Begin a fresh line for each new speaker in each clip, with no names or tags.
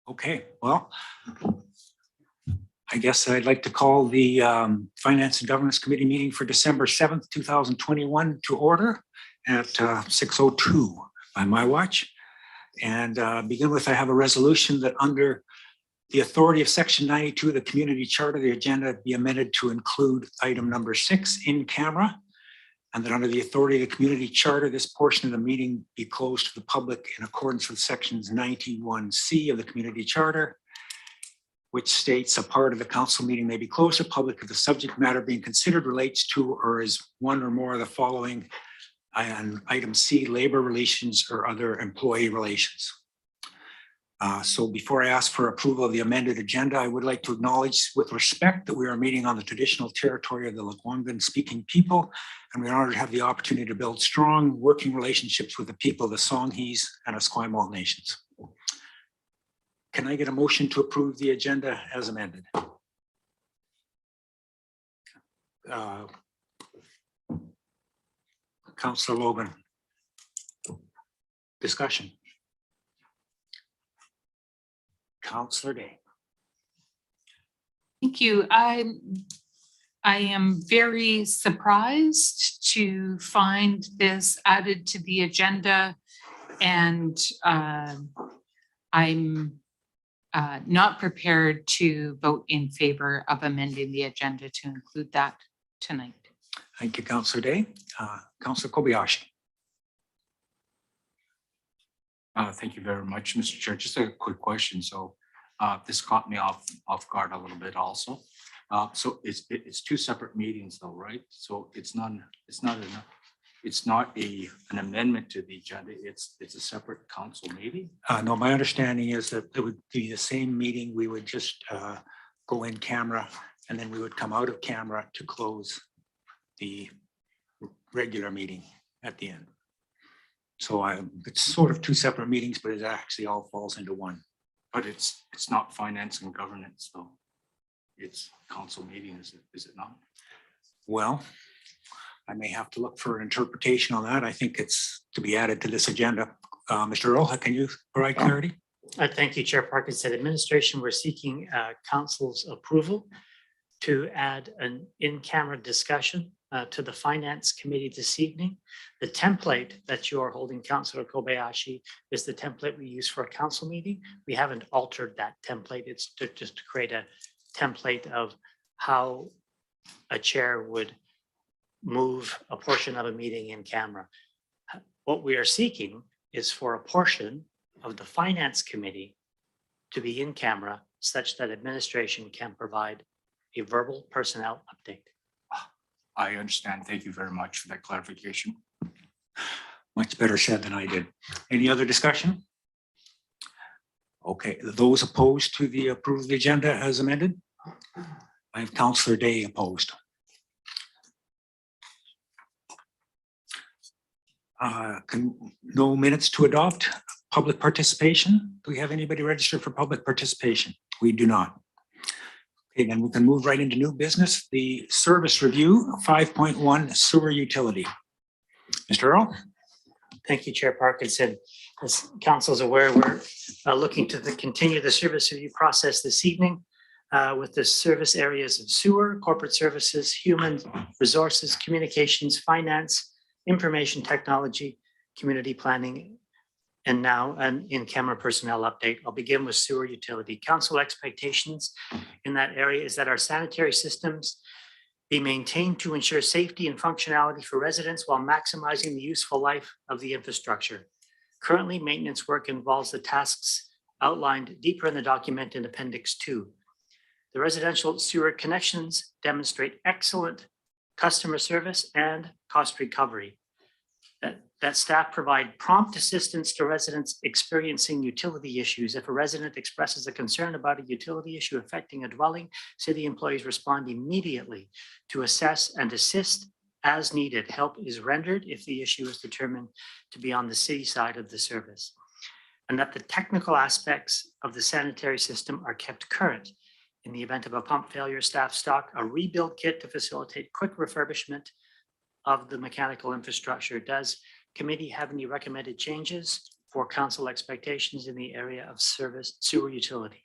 Okay, well, I guess I'd like to call the Finance and Governance Committee meeting for December 7th, 2021 to order at 6:02 by my watch. And begin with, I have a resolution that under the authority of Section 92 of the Community Charter, the agenda be amended to include item number 6 in camera. And that under the authority of the Community Charter, this portion of the meeting be closed to the public in accordance with Sections 91C of the Community Charter, which states a part of the council meeting may be closed to public if the subject matter being considered relates to or is one or more of the following, and item C, labor relations or other employee relations. So before I ask for approval of the amended agenda, I would like to acknowledge with respect that we are meeting on the traditional territory of the Lekwungen speaking people, and we're honored to have the opportunity to build strong working relationships with the people of the Songhees and Esquimalt nations. Can I get a motion to approve the agenda as amended? Councillor Logan. Discussion. Councillor Day.
Thank you. I am very surprised to find this added to the agenda, and I'm not prepared to vote in favor of amending the agenda to include that tonight.
Thank you, Councillor Day. Councillor Kobayashi.
Thank you very much, Mr. Chair. Just a quick question. So this caught me off guard a little bit also. So it's two separate meetings though, right? So it's not an amendment to the agenda. It's a separate council meeting.
No, my understanding is that it would be the same meeting. We would just go in camera and then we would come out of camera to close the regular meeting at the end. So it's sort of two separate meetings, but it actually all falls into one.
But it's not finance and governance, though. It's council meeting, is it not?
Well, I may have to look for an interpretation on that. I think it's to be added to this agenda. Mr. Earl, can you provide clarity?
Thank you, Chair Parkinson. Administration, we're seeking council's approval to add an in-camera discussion to the Finance Committee this evening. The template that you are holding, Councillor Kobayashi, is the template we use for a council meeting. We haven't altered that template. It's just to create a template of how a chair would move a portion of a meeting in camera. What we are seeking is for a portion of the Finance Committee to be in camera such that administration can provide a verbal personnel update.
I understand. Thank you very much for that clarification.
Much better said than I did. Any other discussion? Okay, those opposed to the approval of the agenda as amended? I have Councillor Day opposed. No minutes to adopt. Public participation. Do we have anybody registered for public participation? We do not. Okay, then we can move right into new business. The service review 5.1 sewer utility. Mr. Earl.
Thank you, Chair Parkinson. As council is aware, we're looking to continue the service review process this evening with the service areas of sewer, corporate services, human resources, communications, finance, information technology, community planning, and now an in-camera personnel update. I'll begin with sewer utility. Council expectations in that area is that our sanitary systems be maintained to ensure safety and functionality for residents while maximizing the useful life of the infrastructure. Currently, maintenance work involves the tasks outlined deeper in the document in Appendix 2. The residential sewer connections demonstrate excellent customer service and cost recovery. That staff provide prompt assistance to residents experiencing utility issues. If a resident expresses a concern about a utility issue affecting a dwelling, city employees respond immediately to assess and assist as needed. Help is rendered if the issue is determined to be on the city side of the service. And that the technical aspects of the sanitary system are kept current. In the event of a pump failure, staff stock a rebuild kit to facilitate quick refurbishment of the mechanical infrastructure. Does committee have any recommended changes for council expectations in the area of service sewer utility.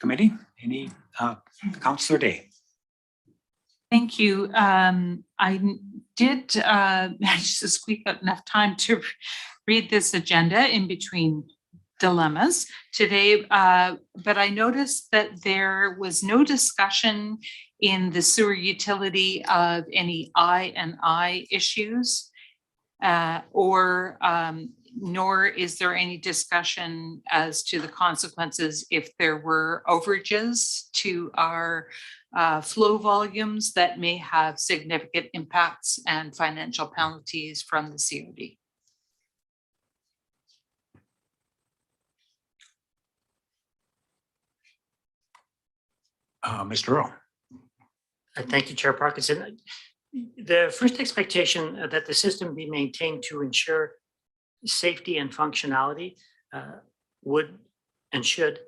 Committee, any, Councillor Day?
Thank you. I did manage to squeak out enough time to read this agenda in between dilemmas today, but I noticed that there was no discussion in the sewer utility of any I&I issues, nor is there any discussion as to the consequences if there were overages to our flow volumes that may have significant impacts and financial penalties from the COD.
Mr. Earl?
Thank you, Chair Parkinson. The first expectation that the system be maintained to ensure safety and functionality would and should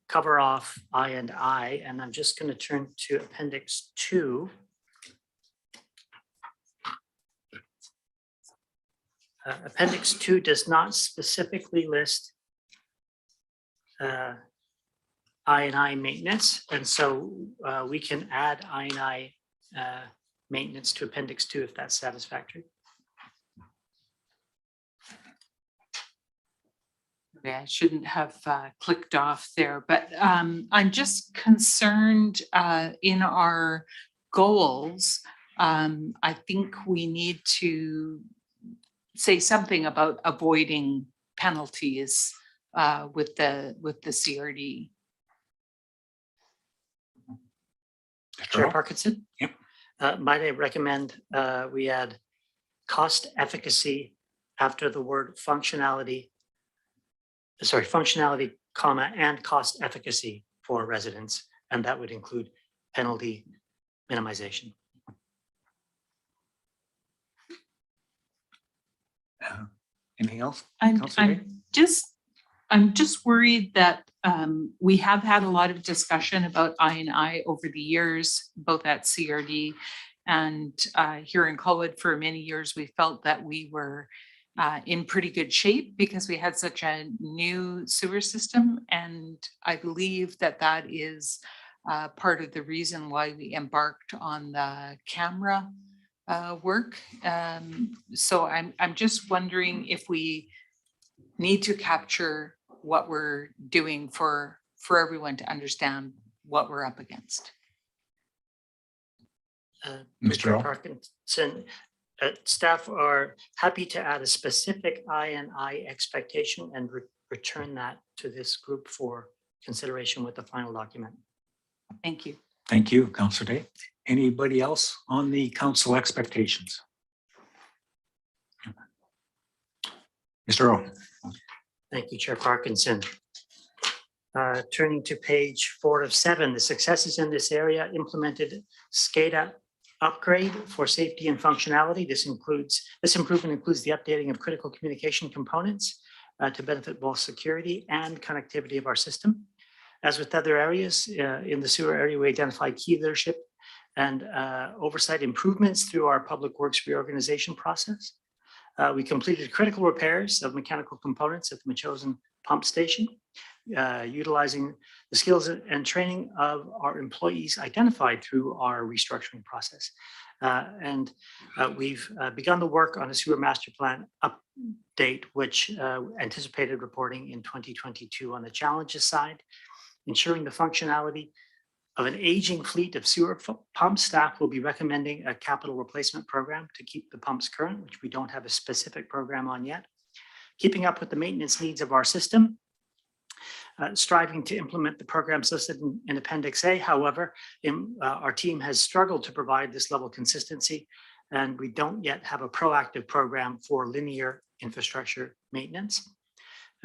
cover off I&I, and I'm just going to turn to Appendix 2. Appendix 2 does not specifically list I&I maintenance, and so we can add I&I maintenance to Appendix 2 if that's satisfactory.
Okay, I shouldn't have clicked off there, but I'm just concerned in our goals. I think we need to say something about avoiding penalties with the CRD.
Chair Parkinson?
Yep.
Might I recommend we add cost efficacy after the word functionality, comma, and cost efficacy for residents, and that would include penalty minimization.
Anything else?
I'm just worried that we have had a lot of discussion about I&I over the years, both at CRD and here in Colwood. For many years, we felt that we were in pretty good shape because we had such a new sewer system. And I believe that that is part of the reason why we embarked on the camera work. So I'm just wondering if we need to capture what we're doing for everyone to understand what we're up against.
Mr. Earl?
Parkinson, staff are happy to add a specific I&I expectation and return that to this group for consideration with the final document.
Thank you.
Thank you, Councillor Day. Anybody else on the council expectations? Mr. Earl?
Thank you, Chair Parkinson. Turning to page 4 of 7, the successes in this area implemented SCADA upgrade for safety and functionality. This improvement includes the updating of critical communication components to benefit both security and connectivity of our system. As with other areas in the sewer area, we identified key leadership and oversight improvements through our public works reorganization process. We completed critical repairs of mechanical components at the Machosen pump station, utilizing the skills and training of our employees identified through our restructuring process. We've begun the work on a sewer master plan update, which anticipated reporting in 2022. On the challenges side, ensuring the functionality of an aging fleet of sewer pumps, staff will be recommending a capital replacement program to keep the pumps current, which we don't have a specific program on yet. Keeping up with the maintenance needs of our system, striving to implement the programs listed in Appendix A. However, our team has struggled to provide this level of consistency, and we don't yet have a proactive program for linear infrastructure maintenance.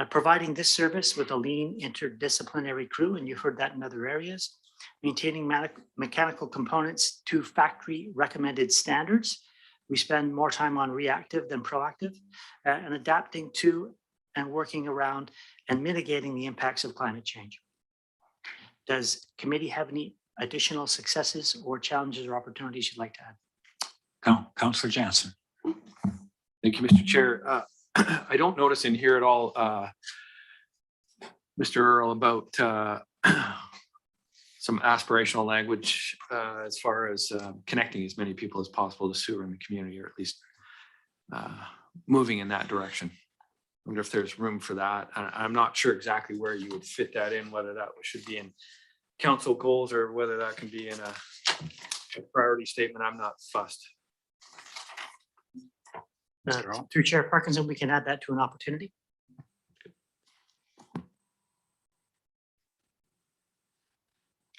Providing this service with a lean interdisciplinary crew, and you've heard that in other areas. Maintaining mechanical components to factory recommended standards. We spend more time on reactive than proactive, and adapting to and working around and mitigating the impacts of climate change. Does committee have any additional successes or challenges or opportunities you'd like to add?
Councillor Jansen.
Thank you, Mr. Chair.
I don't notice in here at all, Mr. Earl, about some aspirational language as far as connecting as many people as possible to sewer in the community, or at least moving in that direction. I wonder if there's room for that. I'm not sure exactly where you would fit that in, whether that should be in council goals or whether that can be in a priority statement. I'm not fussed.
Through Chair Parkinson, we can add that to an opportunity.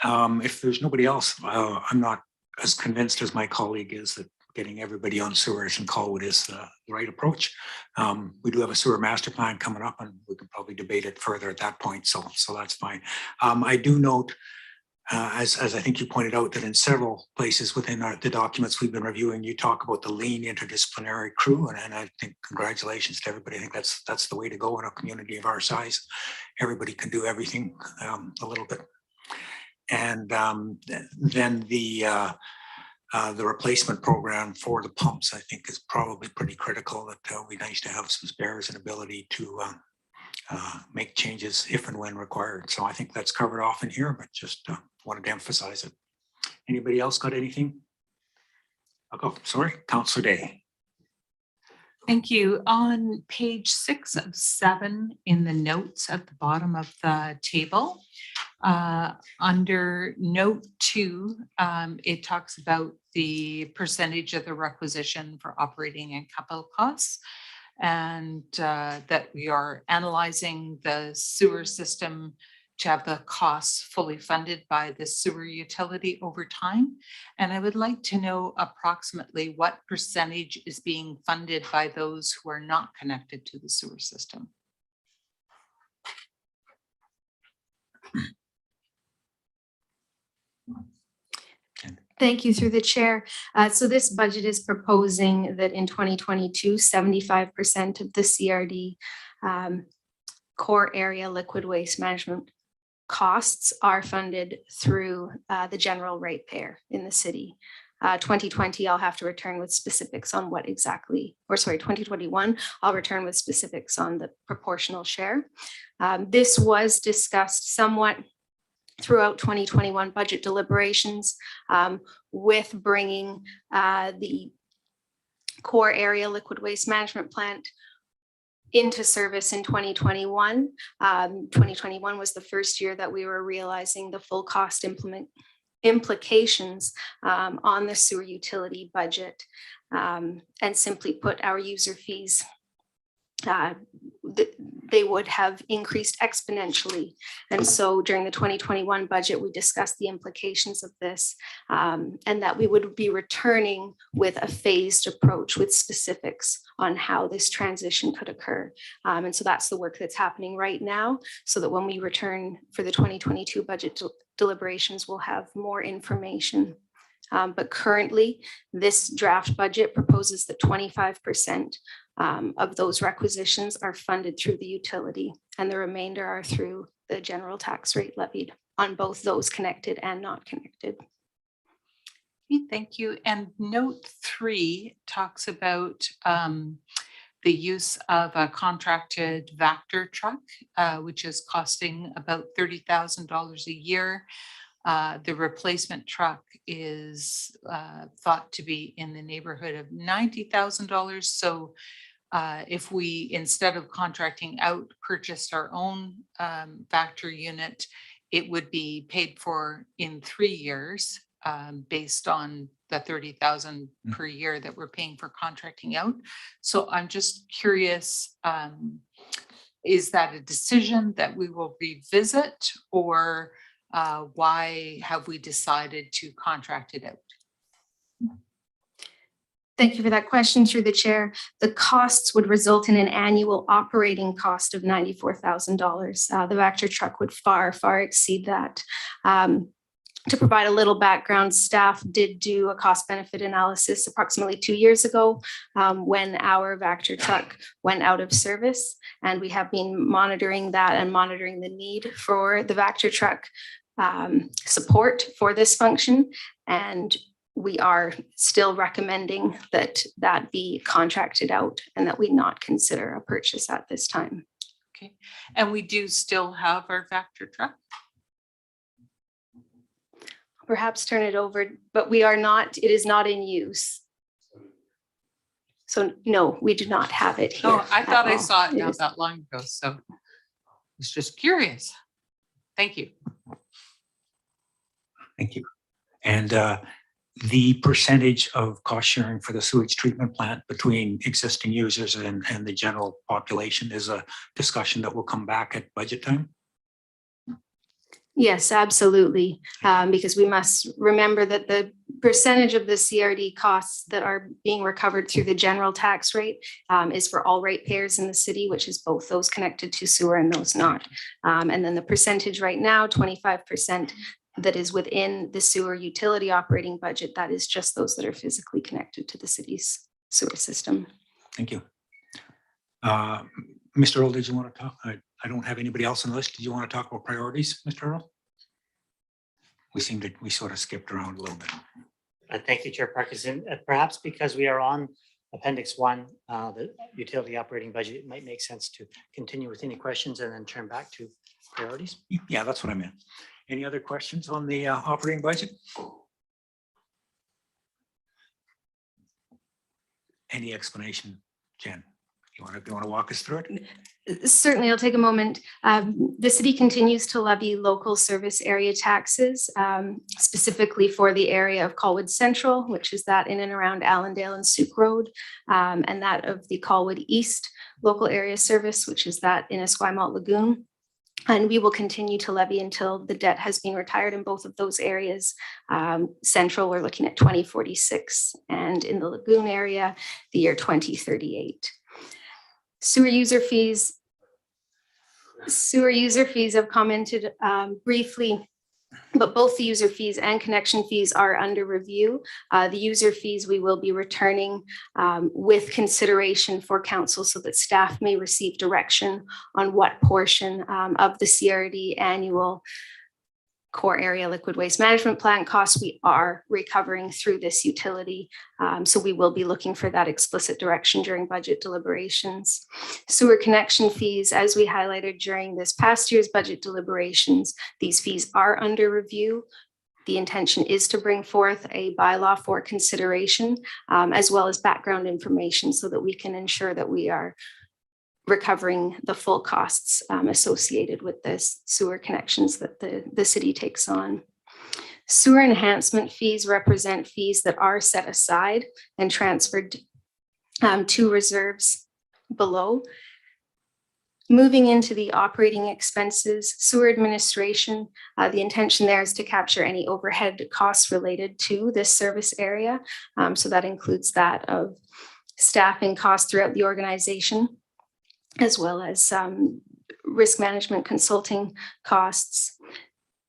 If there's nobody else, I'm not as convinced as my colleague is that getting everybody on sewers and Colwood is the right approach. We do have a sewer master plan coming up, and we can probably debate it further at that point. So that's fine. I do note, as I think you pointed out, that in several places within the documents we've been reviewing, you talk about the lean interdisciplinary crew, and I think congratulations to everybody. I think that's the way to go in a community of our size. Everybody can do everything a little bit. And then the replacement program for the pumps, I think, is probably pretty critical. That it would be nice to have some spares and ability to make changes if and when required. So I think that's covered off in here, but just wanted to emphasize it. Anybody else got anything? Oh, sorry, Councillor Day.
Thank you. On page 6 of 7 in the notes at the bottom of the table, under note 2, it talks about the percentage of the requisition for operating and capital costs, and that we are analyzing the sewer system to have the costs fully funded by the sewer utility over time. And I would like to know approximately what percentage is being funded by those who are not connected to the sewer system.
Thank you through the chair. So this budget is proposing that in 2022, 75% of the CRD core area liquid waste management costs are funded through the general ratepayer in the city. 2020, I'll have to return with specifics on what exactly, or sorry, 2021, I'll return with specifics on the proportional share. This was discussed somewhat throughout 2021 budget deliberations with bringing the core area liquid waste management plant into service in 2021. 2021 was the first year that we were realizing the full cost implications on the sewer utility budget. And simply put, our user fees, they would have increased exponentially. And so during the 2021 budget, we discussed the implications of this and that we would be returning with a phased approach with specifics on how this transition could occur. And so that's the work that's happening right now, so that when we return for the 2022 budget deliberations, we'll have more information. But currently, this draft budget proposes that 25% of those requisitions are funded through the utility, and the remainder are through the general tax rate levied on both those connected and not connected.
Thank you. And note 3 talks about the use of a contracted Vector truck, which is costing about $30,000 a year. The replacement truck is thought to be in the neighborhood of $90,000. So if we, instead of contracting out, purchased our own Vector unit, it would be paid for in 3 years based on the $30,000 per year that we're paying for contracting out. So I'm just curious, is that a decision that we will revisit, or why have we decided to contract it out?
Thank you for that question through the chair. The costs would result in an annual operating cost of $94,000. The Vector truck would far, far exceed that. To provide a little background, staff did do a cost benefit analysis approximately 2 years ago when our Vector truck went out of service, and we have been monitoring that and monitoring the need for the Vector truck support for this function. And we are still recommending that that be contracted out and that we not consider a purchase at this time.
Okay, and we do still have our factor truck?
Perhaps turn it over, but we are not, it is not in use. So no, we do not have it here.
Oh, I thought
at
I
all.
saw it
It
not
is-
that long ago, so I was just curious. Thank you.
Thank you. And the percentage of cost sharing for the sewage treatment plant between existing users and the general population is a discussion that will come back at budget time.
Yes, absolutely. Because we must remember that the percentage of the CRD costs that are being recovered through the general tax rate is for all ratepayers in the city, which is both those connected to sewer and those not. And then the percentage right now, 25%, that is within the sewer utility operating budget, that is just those that are physically connected to the city's sewer system.
Thank you. Mr. Earl, did you want to talk? I don't have anybody else on the list. Did you want to talk about priorities, Mr. Earl? We sort of skipped around a little bit.
Thank you, Chair Parkinson. Perhaps because we are on Appendix 1, the utility operating budget, it might make sense to continue with any questions and then turn back to priorities.
Yeah, that's what I meant. Any other questions on the operating budget? Any explanation, Jen? You want to walk us through it?
Certainly, I'll take a moment. The city continues to levy local service area taxes, specifically for the area of Colwood Central, which is that in and around Allendale and Souk Road, and that of the Colwood East local area service, which is that in Esquimalt Lagoon. And we will continue to levy until the debt has been retired in both of those areas. Central, we're looking at 2046, and in the Lagoon area, the year 2038. Sewer user fees have commented briefly, but both the user fees and connection fees are under review. The user fees we will be returning with consideration for council so that staff may receive direction on what portion of the CRD annual core area liquid waste management plan costs we are recovering through this utility. So we will be looking for that explicit direction during budget deliberations. Sewer connection fees, as we highlighted during this past year's budget deliberations, these fees are under review. The intention is to bring forth a bylaw for consideration, as well as background information so that we can ensure that we are recovering the full costs associated with this sewer connections that the city takes on. Sewer enhancement fees represent fees that are set aside and transferred to reserves below. Moving into the operating expenses, sewer administration, the intention there is to capture any overhead costs related to this service area. So that includes that of staffing costs throughout the organization, as well as risk management consulting costs.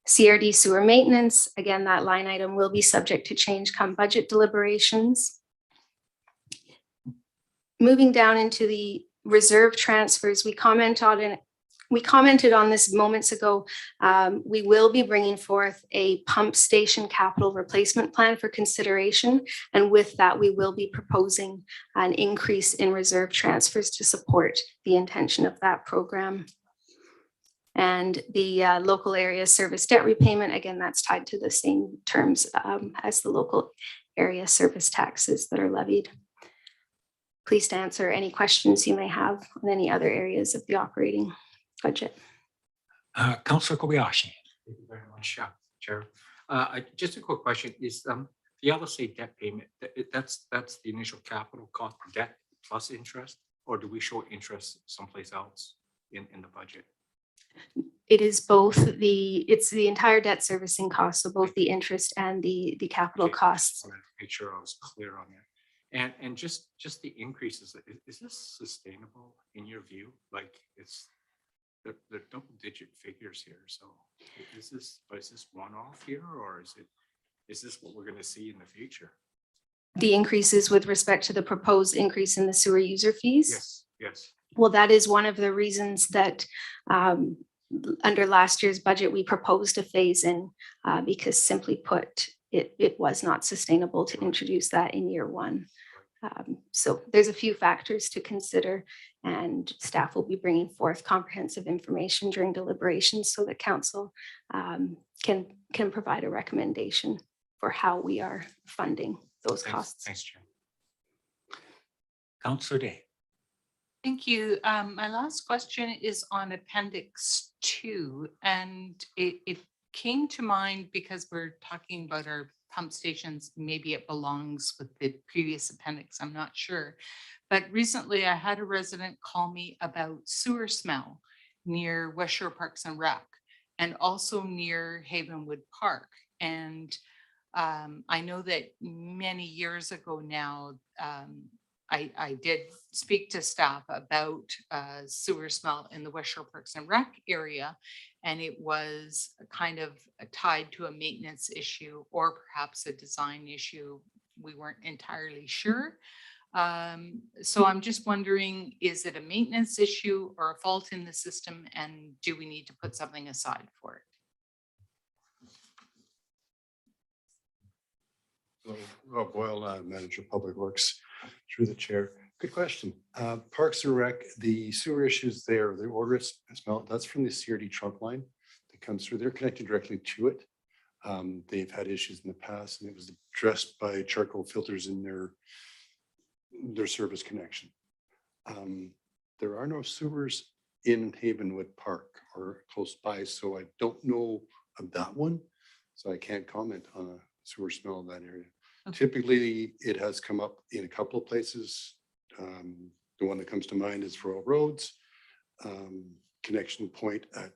CRD sewer maintenance, again, that line item will be subject to change come budget deliberations. Moving down into the reserve transfers, we commented on this moments ago. We will be bringing forth a pump station capital replacement plan for consideration. And with that, we will be proposing an increase in reserve transfers to support the intention of that program. And the local area service debt repayment, again, that's tied to the same terms as the local area service taxes that are levied. Pleased to answer any questions you may have on any other areas of the operating budget.
Councillor Kobayashi.
Thank you very much, Chair. Just a quick question is the LSA debt payment, that's the initial capital cost debt plus interest, or do we show interest someplace else in the budget?
It is both it's the entire debt servicing cost, so both the interest and the capital
Okay,
costs.
just wanted to make sure I was clear on that. And just the increases, is this sustainable in your view? Like they're double digit figures here. So is this one-off here, or is this what we're going to see in the future?
The increases with respect to the proposed increase in the sewer user fees?
Yes, yes.
Well, that is one of the reasons that under last year's budget, we proposed a phase in because simply put, it was not sustainable to introduce that in year one. So there's a few factors to consider, and staff will be bringing forth comprehensive information during deliberations so that council can provide a recommendation for how we are funding those costs.
Thanks, Chair.
Councillor Day.
Thank you. My last question is on Appendix 2, and it came to mind because we're talking about our pump stations. Maybe it belongs with the previous appendix, I'm not sure. But recently I had a resident call me about sewer smell near West Shore Parks and Rec, and also near Havenwood Park. And I know that many years ago now, I did speak to staff about sewer smell in the West Shore Parks and Rec area, and it was kind of tied to a maintenance issue or perhaps a design issue. We weren't entirely sure. So I'm just wondering, is it a maintenance issue or a fault in the system, and do we need to put something aside for it?
Rob Boyle, Manager of Public Works, through the chair. Good question. Parks and Rec, the sewer issues there, the order smell, that's from the CRD trunk line that comes through. They're connected directly to it. They've had issues in the past, and it was addressed by charcoal filters in their service connection. There are no sewers in Havenwood Park or close by, so I don't know of that one. So I can't comment on a sewer smell in that area.
Okay.
Typically, it has come up in a couple of places. The one that comes to mind is Royal Roads, connection point at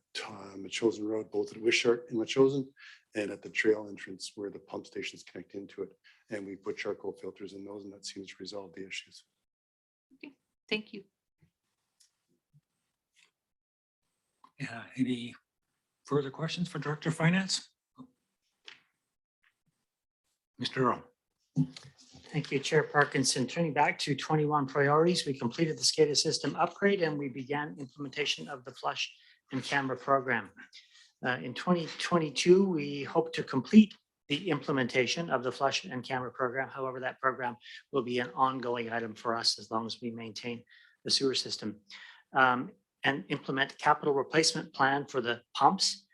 Machosen Road, both at Wishart and Machosen, and at the trail entrance where the pump stations connect into it. And we put charcoal filters in those, and that seems to resolve the issues.
Okay, thank you.
Any further questions for Director of Finance? Mr. Earl.
Thank you, Chair Parkinson. Turning back to 21 priorities, we completed the SCADA system upgrade and we began implementation of the flush and camera program. In 2022, we hope to complete the implementation of the flush and camera program. However, that program will be an ongoing item for us as long as we maintain the sewer system, and implement capital replacement plan for the pumps.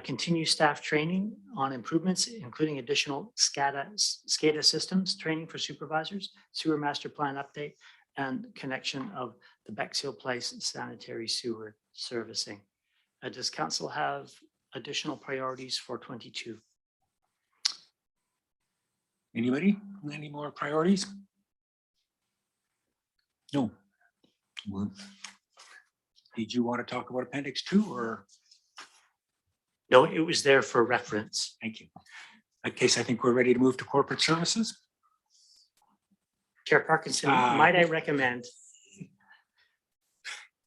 Continue staff training on improvements, including additional SCADA systems training for supervisors, sewer master plan update, and connection of the Bexhill Place sanitary sewer servicing. Does council have additional priorities for 22?
Anybody? Any more priorities? No. Well, did you want to talk about Appendix 2 or?
No, it was there for reference.
Thank you. In that case, I think we're ready to move to corporate services.
Chair Parkinson, might I recommend?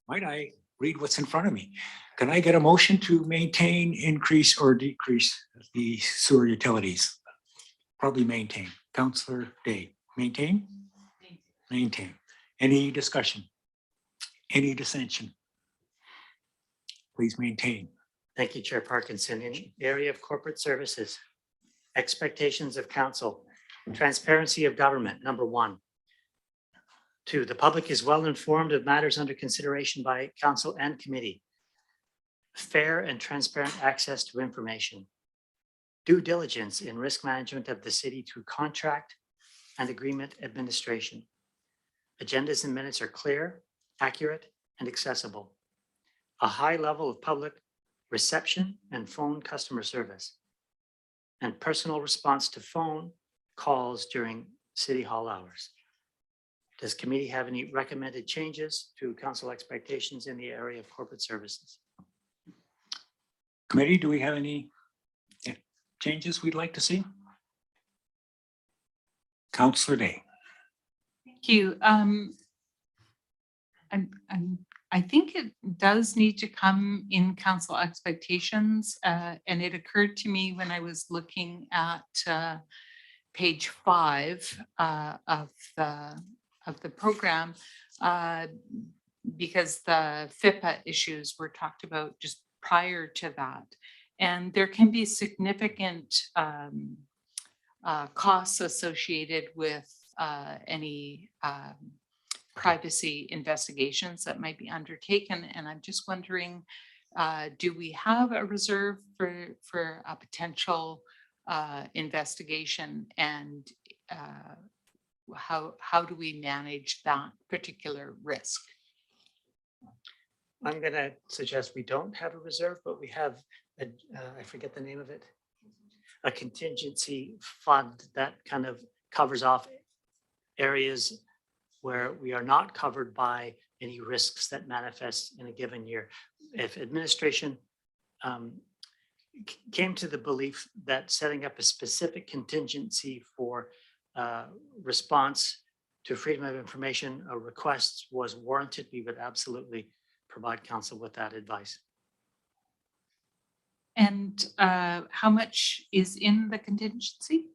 Might I read what's in front of me? Can I get a motion to maintain, increase, or decrease the sewer utilities? Probably maintain. Councillor Day, maintain? Maintain. Any discussion? Any dissension? Please maintain.
Thank you, Chair Parkinson. In the area of corporate services, expectations of council, transparency of government, number 1. 2, the public is well informed of matters under consideration by council and committee. Fair and transparent access to information. Due diligence in risk management of the city through contract and agreement administration. Agendas and minutes are clear, accurate, and accessible. A high level of public reception and phone customer service, and personal response to phone calls during city hall hours. Does committee have any recommended changes to council expectations in the area of corporate services?
Committee, do we have any changes we'd like to see? Councillor Day.
Thank you. I think it does need to come in council expectations, and it occurred to me when I was looking at page 5 of the program, because the FIPA issues were talked about just prior to that. And there can be significant costs associated with any privacy investigations that might be undertaken. And I'm just wondering, do we have a reserve for a potential investigation, and how do we manage that particular risk?
I'm gonna suggest we don't have a reserve, but we have, I forget the name of it, a contingency fund that kind of covers off areas where we are not covered by any risks that manifest in a given year. If administration came to the belief that setting up a specific contingency for response to freedom of information requests was warranted, we would absolutely provide council with that advice.
And how much is in the contingency?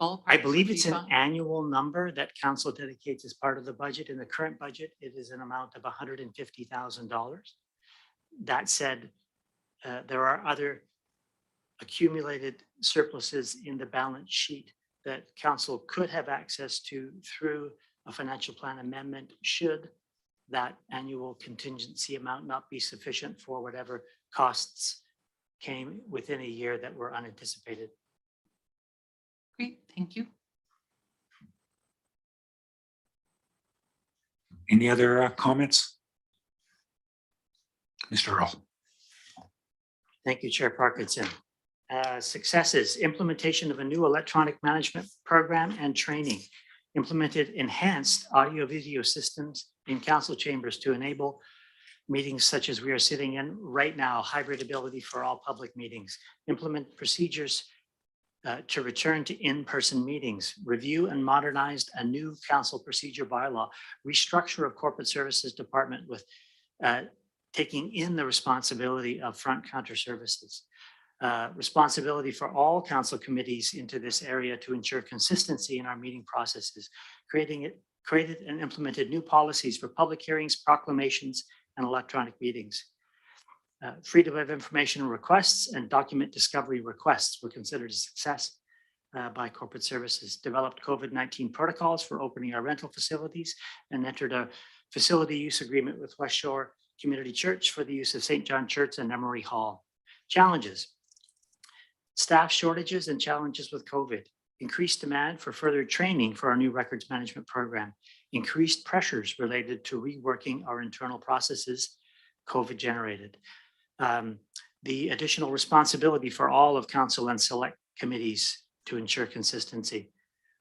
I
Ballpark
believe
would
it's
be
an
fine.
annual number that council dedicates as part of the budget. In the current budget, it is an amount of $150,000. That said, there are other accumulated surpluses in the balance sheet that council could have access to through a financial plan amendment should that annual contingency amount not be sufficient for whatever costs came within a year that were unanticipated.
Great, thank you.
Any other comments? Mr. Earl.
Thank you, Chair Parkinson. Successes, implementation of a new electronic management program and training. Implemented enhanced audio-video systems in council chambers to enable meetings such as we are sitting in right now, hybrid ability for all public meetings. Implement procedures to return to in-person meetings. Review and modernized a new council procedure bylaw. Restructure of corporate services department with taking in the responsibility of front counter services. Responsibility for all council committees into this area to ensure consistency in our meeting processes. Created and implemented new policies for public hearings, proclamations, and electronic meetings. Freedom of information requests and document discovery requests were considered a success by corporate services. Developed COVID-19 protocols for opening our rental facilities and entered a facility use agreement with West Shore Community Church for the use of St. John Church and Emery Hall. Challenges. Staff shortages and challenges with COVID. Increased demand for further training for our new records management program. Increased pressures related to reworking our internal processes, COVID generated. The additional responsibility for all of council and select committees to ensure consistency.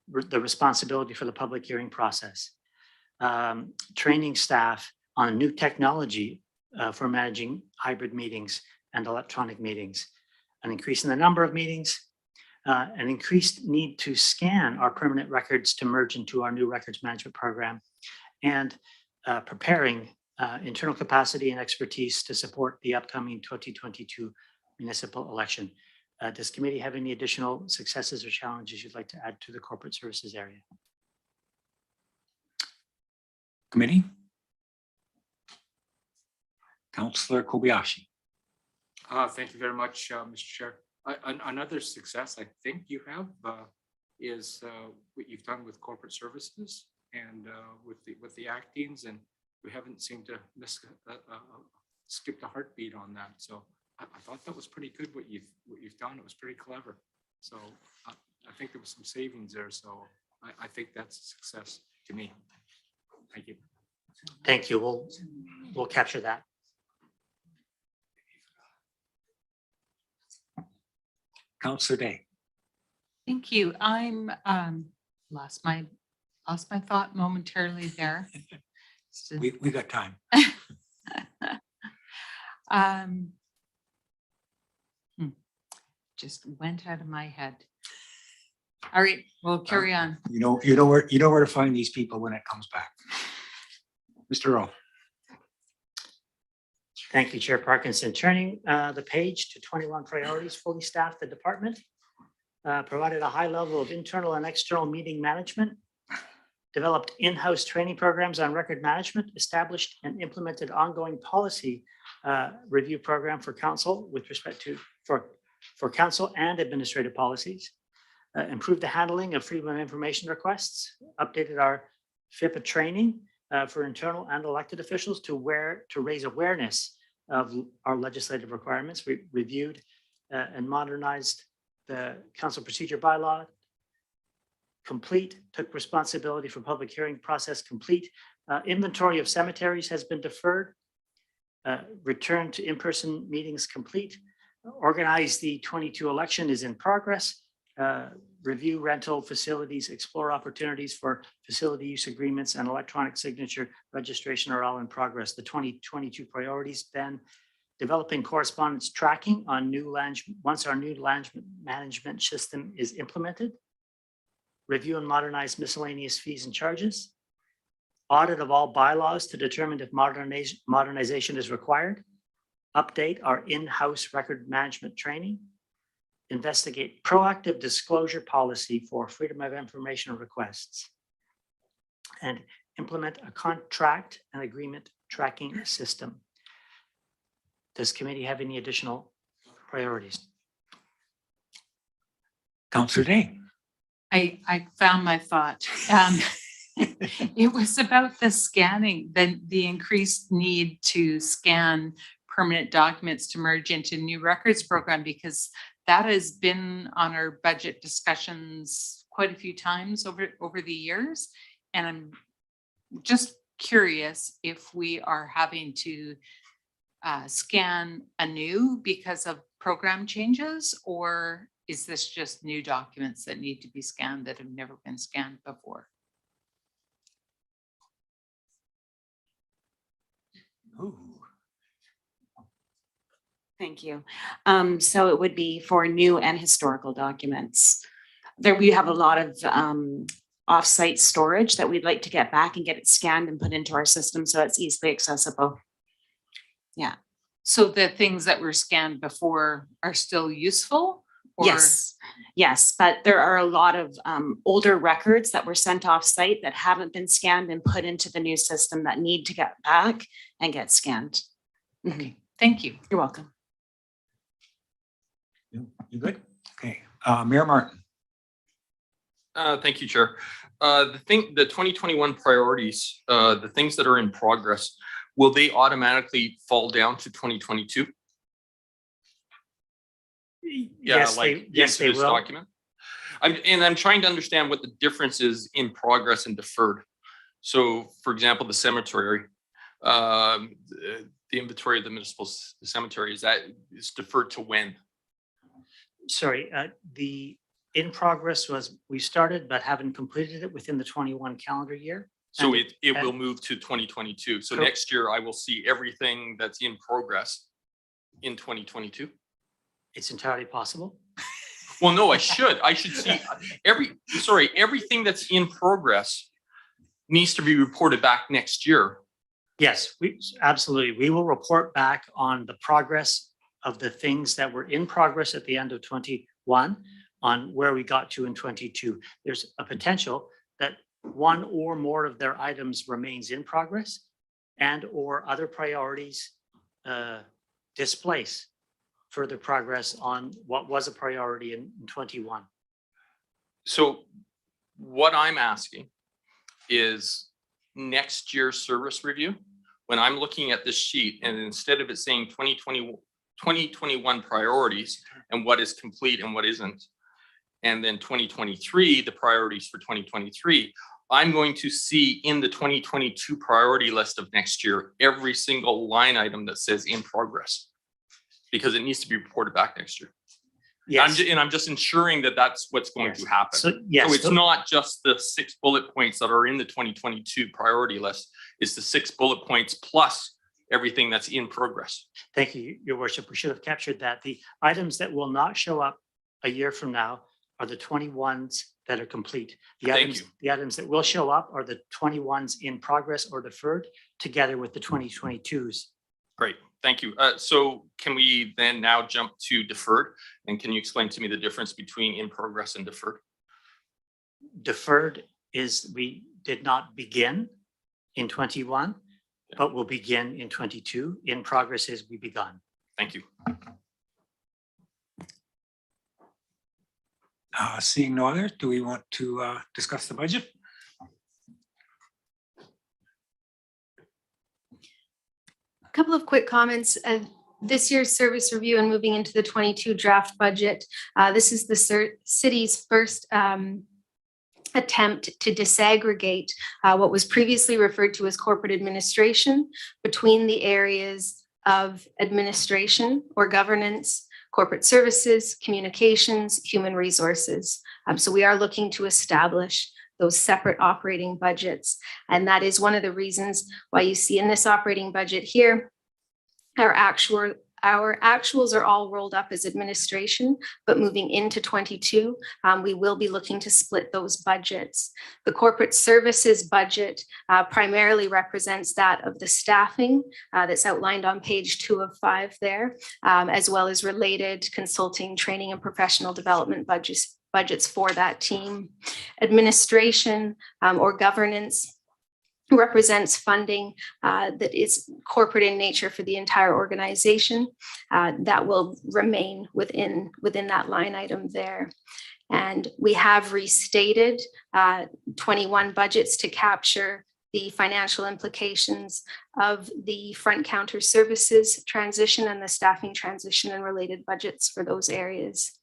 The responsibility for the public hearing process. Training staff on new technology for managing hybrid meetings and electronic meetings. An increase in the number of meetings, an increased need to scan our permanent records to merge into our new records management program, and preparing internal capacity and expertise to support the upcoming 2022 municipal election. Does committee have any additional successes or challenges you'd like to add to the corporate services area?
Committee? Councillor Kobayashi.
Thank you very much, Mr. Chair. Another success I think you have is what you've done with corporate services and with the actings, and we haven't seemed to skip a heartbeat on that. So I thought that was pretty good what you've done. It was pretty clever. So I think there was some savings there. So I think that's a success to me. Thank you.
Thank you. We'll capture that.
Councillor Day.
Thank you. I'm lost my thought momentarily there.
We got time.
Just went out of my head. All right, we'll carry on.
You know where to find these people when it comes back. Mr. Earl.
Thank you, Chair Parkinson. Turning the page to 21 priorities, fully staffed the department, provided a high level of internal and external meeting management, developed in-house training programs on record management, established and implemented ongoing policy review program for council with respect to, for council and administrative policies. Improved the handling of freedom of information requests, updated our FIPA training for internal and elected officials to raise awareness of our legislative requirements. We reviewed and modernized the council procedure bylaw. Complete, took responsibility for public hearing process complete. Inventory of cemeteries has been deferred. Return to in-person meetings complete. Organize the 22 election is in progress. Review rental facilities, explore opportunities for facility use agreements and electronic signature registration are all in progress. The 2022 priorities, then developing correspondence tracking on new land, once our new land management system is implemented. Review and modernize miscellaneous fees and charges. Audit of all bylaws to determine if modernization is required. Update our in-house record management training. Investigate proactive disclosure policy for freedom of information requests. And implement a contract and agreement tracking system. Does committee have any additional priorities?
Councillor Day.
I found my thought. It was about the scanning, the increased need to scan permanent documents to merge into new records program, because that has been on our budget discussions quite a few times over the years. And I'm just curious if we are having to scan anew because of program changes, or is this just new documents that need to be scanned that have never been scanned before?
Ooh.
Thank you. So it would be for new and historical documents. There, we have a lot of offsite storage that we'd like to get back and get it scanned and put into our system so it's easily accessible. Yeah.
So the things that were scanned before are still useful? Or?
Yes, yes, but there are a lot of older records that were sent off site that haven't been scanned and put into the new system that need to get back and get scanned.
Okay, thank you.
You're welcome.
You good? Okay, Mayor Martin.
Thank you, Chair. The 2021 priorities, the things that are in progress, will they automatically fall down to 2022?
Yes, yes, they
into this
will.
document. I'm trying to understand what the difference is in progress and deferred. So, for example, the cemetery, the inventory of the municipal cemetery, is deferred to when?
Sorry, the in progress was, we started but haven't completed it within the 21 calendar year.
So
And
it will move to 2022. So
Correct.
next year I will see everything that's in progress in 2022.
It's entirely possible.
Well, no, I should see everything that's in progress needs to be reported back next year.
Yes, we absolutely. We will report back on the progress of the things that were in progress at the end of 21 on where we got to in 22. There's a potential that one or more of their items remains in progress and or other priorities displace further progress on what was a priority in 21.
So what I'm asking is next year's service review, when I'm looking at this sheet and instead of it saying 2021 priorities and what is complete and what isn't, and then 2023, the priorities for 2023, I'm going to see in the 2022 priority list of next year, every single line item that says in progress, because it needs to be reported back next year.
Yes.
I'm just ensuring that that's what's going
Yes.
to happen.
So yes.
So it's not just the 6 bullet points that are in the 2022 priority list. It's the 6 bullet points plus everything that's in progress.
Thank you, Your Worship. We should have captured that. The items that will not show up a year from now are the 21s that are complete.
Thank you.
The items that will show up are the 21s in progress or deferred together with the 2022s.
Great, thank you. So can we then now jump to deferred? And can you explain to me the difference between in progress and deferred?
Deferred is we did not begin in 21. but will begin in 22. In progress is we begun.
Thank you.
Seeing no other, do we want to discuss the budget?
A couple of quick comments. This year's service review and moving into the 22 draft budget. This is the city's first attempt to disaggregate what was previously referred to as corporate administration between the areas of administration or governance, corporate services, communications, human resources. So we are looking to establish those separate operating budgets. And that is one of the reasons why you see in this operating budget here, our actuals are all rolled up as administration, but moving into 22, we will be looking to split those budgets. The corporate services budget primarily represents that of the staffing that's outlined on page 2 of 5 there, as well as related consulting, training, and professional development budgets for that team. Administration or governance represents funding that is corporate in nature for the entire organization. That will remain within that line item there. And we have restated 21 budgets to capture the financial implications of the front counter services transition and the staffing transition and related budgets for those areas.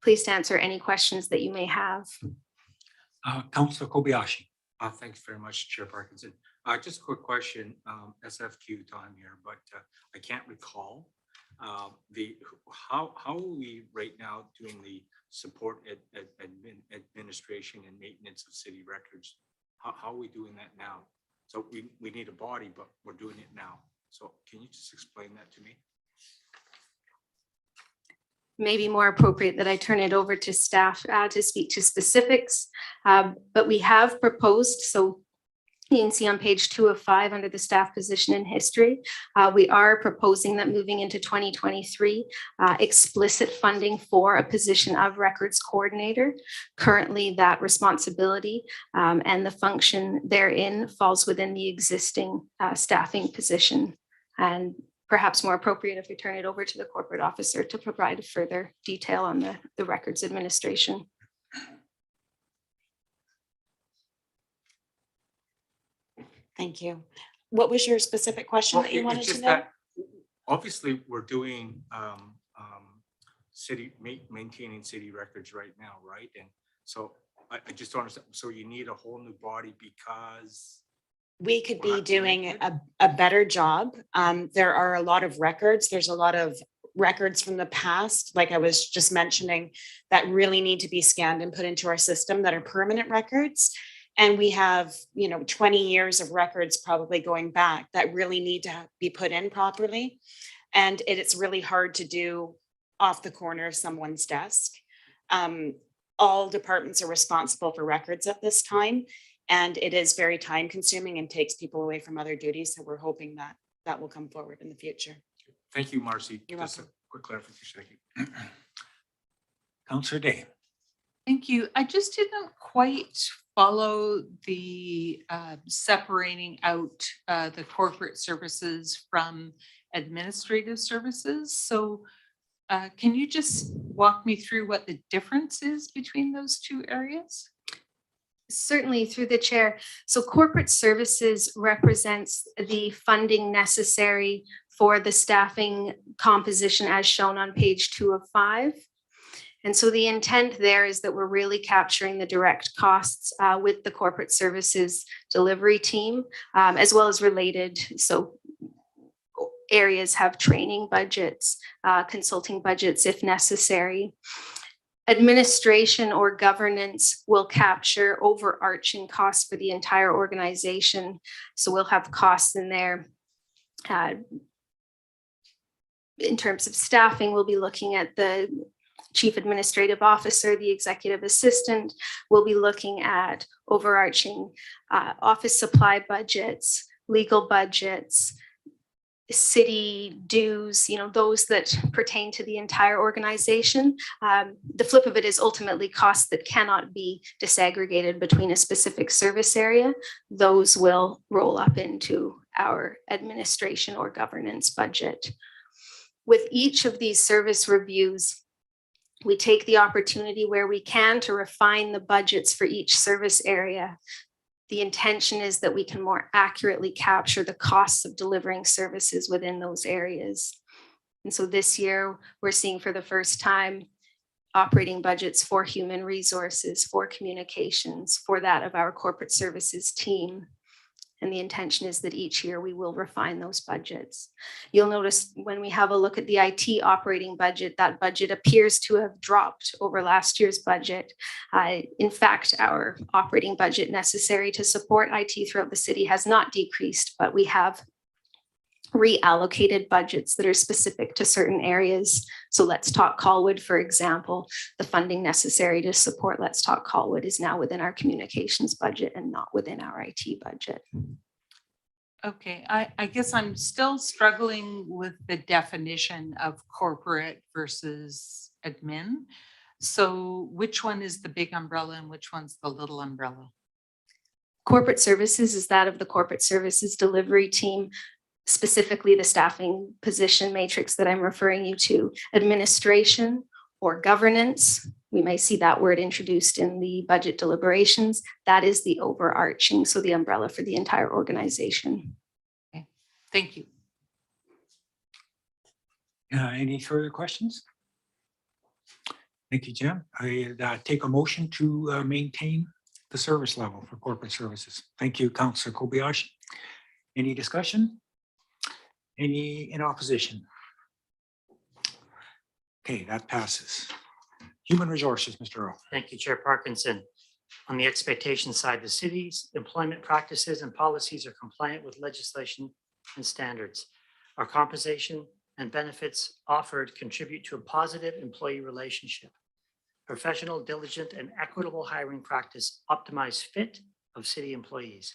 Pleased to answer any questions that you may have.
Councillor Kobayashi.
Thanks very much, Chair Parkinson. Just a quick question, SFQ time here, but I can't recall how are we right now doing the support administration and maintenance of city records? How are we doing that now? So we need a body, but we're doing it now. So can you just explain that to me?
Maybe more appropriate that I turn it over to staff to speak to specifics. But we have proposed, so you can see on page 2 of 5 under the staff position in history, we are proposing that moving into 2023, explicit funding for a position of records coordinator. Currently, that responsibility and the function therein falls within the existing staffing position. And perhaps more appropriate if we turn it over to the corporate officer to provide further detail on the records administration.
Thank you. What was your specific question that you wanted to know?
Obviously, we're doing maintaining city records right now, right? And so I just don't understand. So you need a whole new body because
We could be
What?
doing a better job. There are a lot of records. There's a lot of records from the past, like I was just mentioning, that really need to be scanned and put into our system that are permanent records. And we have, 20 years of records probably going back that really need to be put in properly. And it's really hard to do off the corner of someone's desk. All departments are responsible for records at this time. And it is very time consuming and takes people away from other duties. So we're hoping that that will come forward in the future.
Thank you, Marcy.
You're
Just
welcome.
a quick clarification. Thank you.
Councillor Day.
Thank you. I just didn't quite follow the separating out the corporate services from administrative services. So can you just walk me through what the difference is between those two areas?
Certainly, through the chair. So corporate services represents the funding necessary for the staffing composition as shown on page 2 of 5. And so the intent there is that we're really capturing the direct costs with the corporate services delivery team, as well as related. So areas have training budgets, consulting budgets if necessary. Administration or governance will capture overarching costs for the entire organization. So we'll have costs in there. In terms of staffing, we'll be looking at the chief administrative officer, the executive assistant. We'll be looking at overarching office supply budgets, legal budgets, city dues, those that pertain to the entire organization. The flip of it is ultimately costs that cannot be disaggregated between a specific service area. Those will roll up into our administration or governance budget. With each of these service reviews, we take the opportunity where we can to refine the budgets for each service area. The intention is that we can more accurately capture the costs of delivering services within those areas. And so this year, we're seeing for the first time operating budgets for human resources, for communications, for that of our corporate services team. And the intention is that each year we will refine those budgets. You'll notice when we have a look at the IT operating budget, that budget appears to have dropped over last year's budget. In fact, our operating budget necessary to support IT throughout the city has not decreased, but we have reallocated budgets that are specific to certain areas. So Let's Talk Colwood, for example, the funding necessary to support Let's Talk Colwood is now within our communications budget and not within our IT budget.
Okay, I guess I'm still struggling with the definition of corporate versus admin. So which one is the big umbrella and which one's the little umbrella?
Corporate services is that of the corporate services delivery team, specifically the staffing position matrix that I'm referring you to. Administration or governance, we may see that word introduced in the budget deliberations. That is the overarching, so the umbrella for the entire organization.
Okay, thank you.
Any further questions? Thank you, Jim. I take a motion to maintain the service level for corporate services. Thank you, Councillor Kobayashi. Any discussion? Any in opposition? Okay, that passes. Human resources, Mr. Earl.
Thank you, Chair Parkinson. On the expectation side, the city's employment practices and policies are compliant with legislation and standards. Our compensation and benefits offered contribute to a positive employee relationship. Professional, diligent, and equitable hiring practice optimize fit of city employees.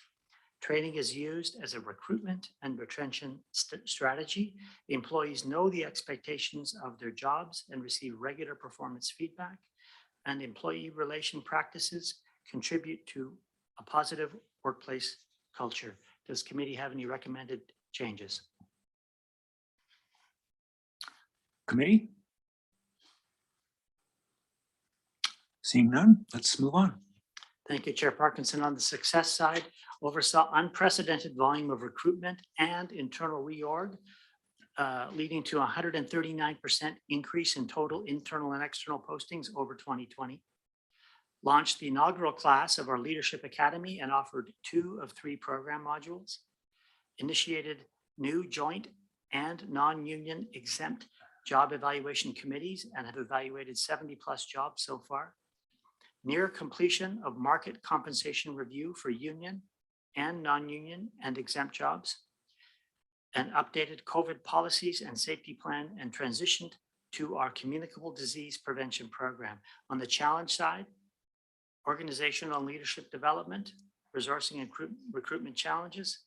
Training is used as a recruitment and retention strategy. The employees know the expectations of their jobs and receive regular performance feedback. And employee relation practices contribute to a positive workplace culture. Does committee have any recommended changes?
Committee? Seeing none, let's move on.
Thank you, Chair Parkinson. On the success side, oversaw unprecedented volume of recruitment and internal reorg, leading to 139% increase in total internal and external postings over 2020. Launched the inaugural class of our Leadership Academy and offered 2 of 3 program modules. Initiated new joint and non-union exempt job evaluation committees and have evaluated 70+ jobs so far. Near completion of market compensation review for union and non-union and exempt jobs, and updated COVID policies and safety plan, and transitioned to our communicable disease prevention program. On the challenge side, organizational and leadership development, resourcing and recruitment challenges,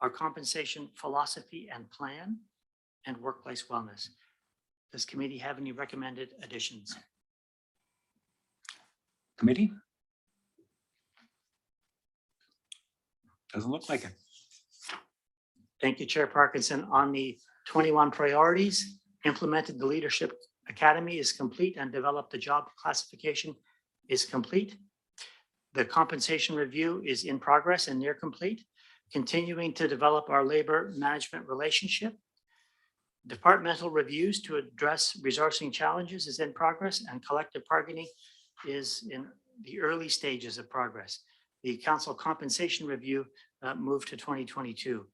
our compensation philosophy and plan, and workplace wellness. Does committee have any recommended additions?
Committee? Doesn't look like it.
Thank you, Chair Parkinson. On the 21 priorities, implemented the Leadership Academy is complete and developed the job classification is complete. The compensation review is in progress and near complete. Continuing to develop our labor management relationship. Departmental reviews to address resourcing challenges is in progress, and collective bargaining is in the early stages of progress. The council compensation review moved to 2022.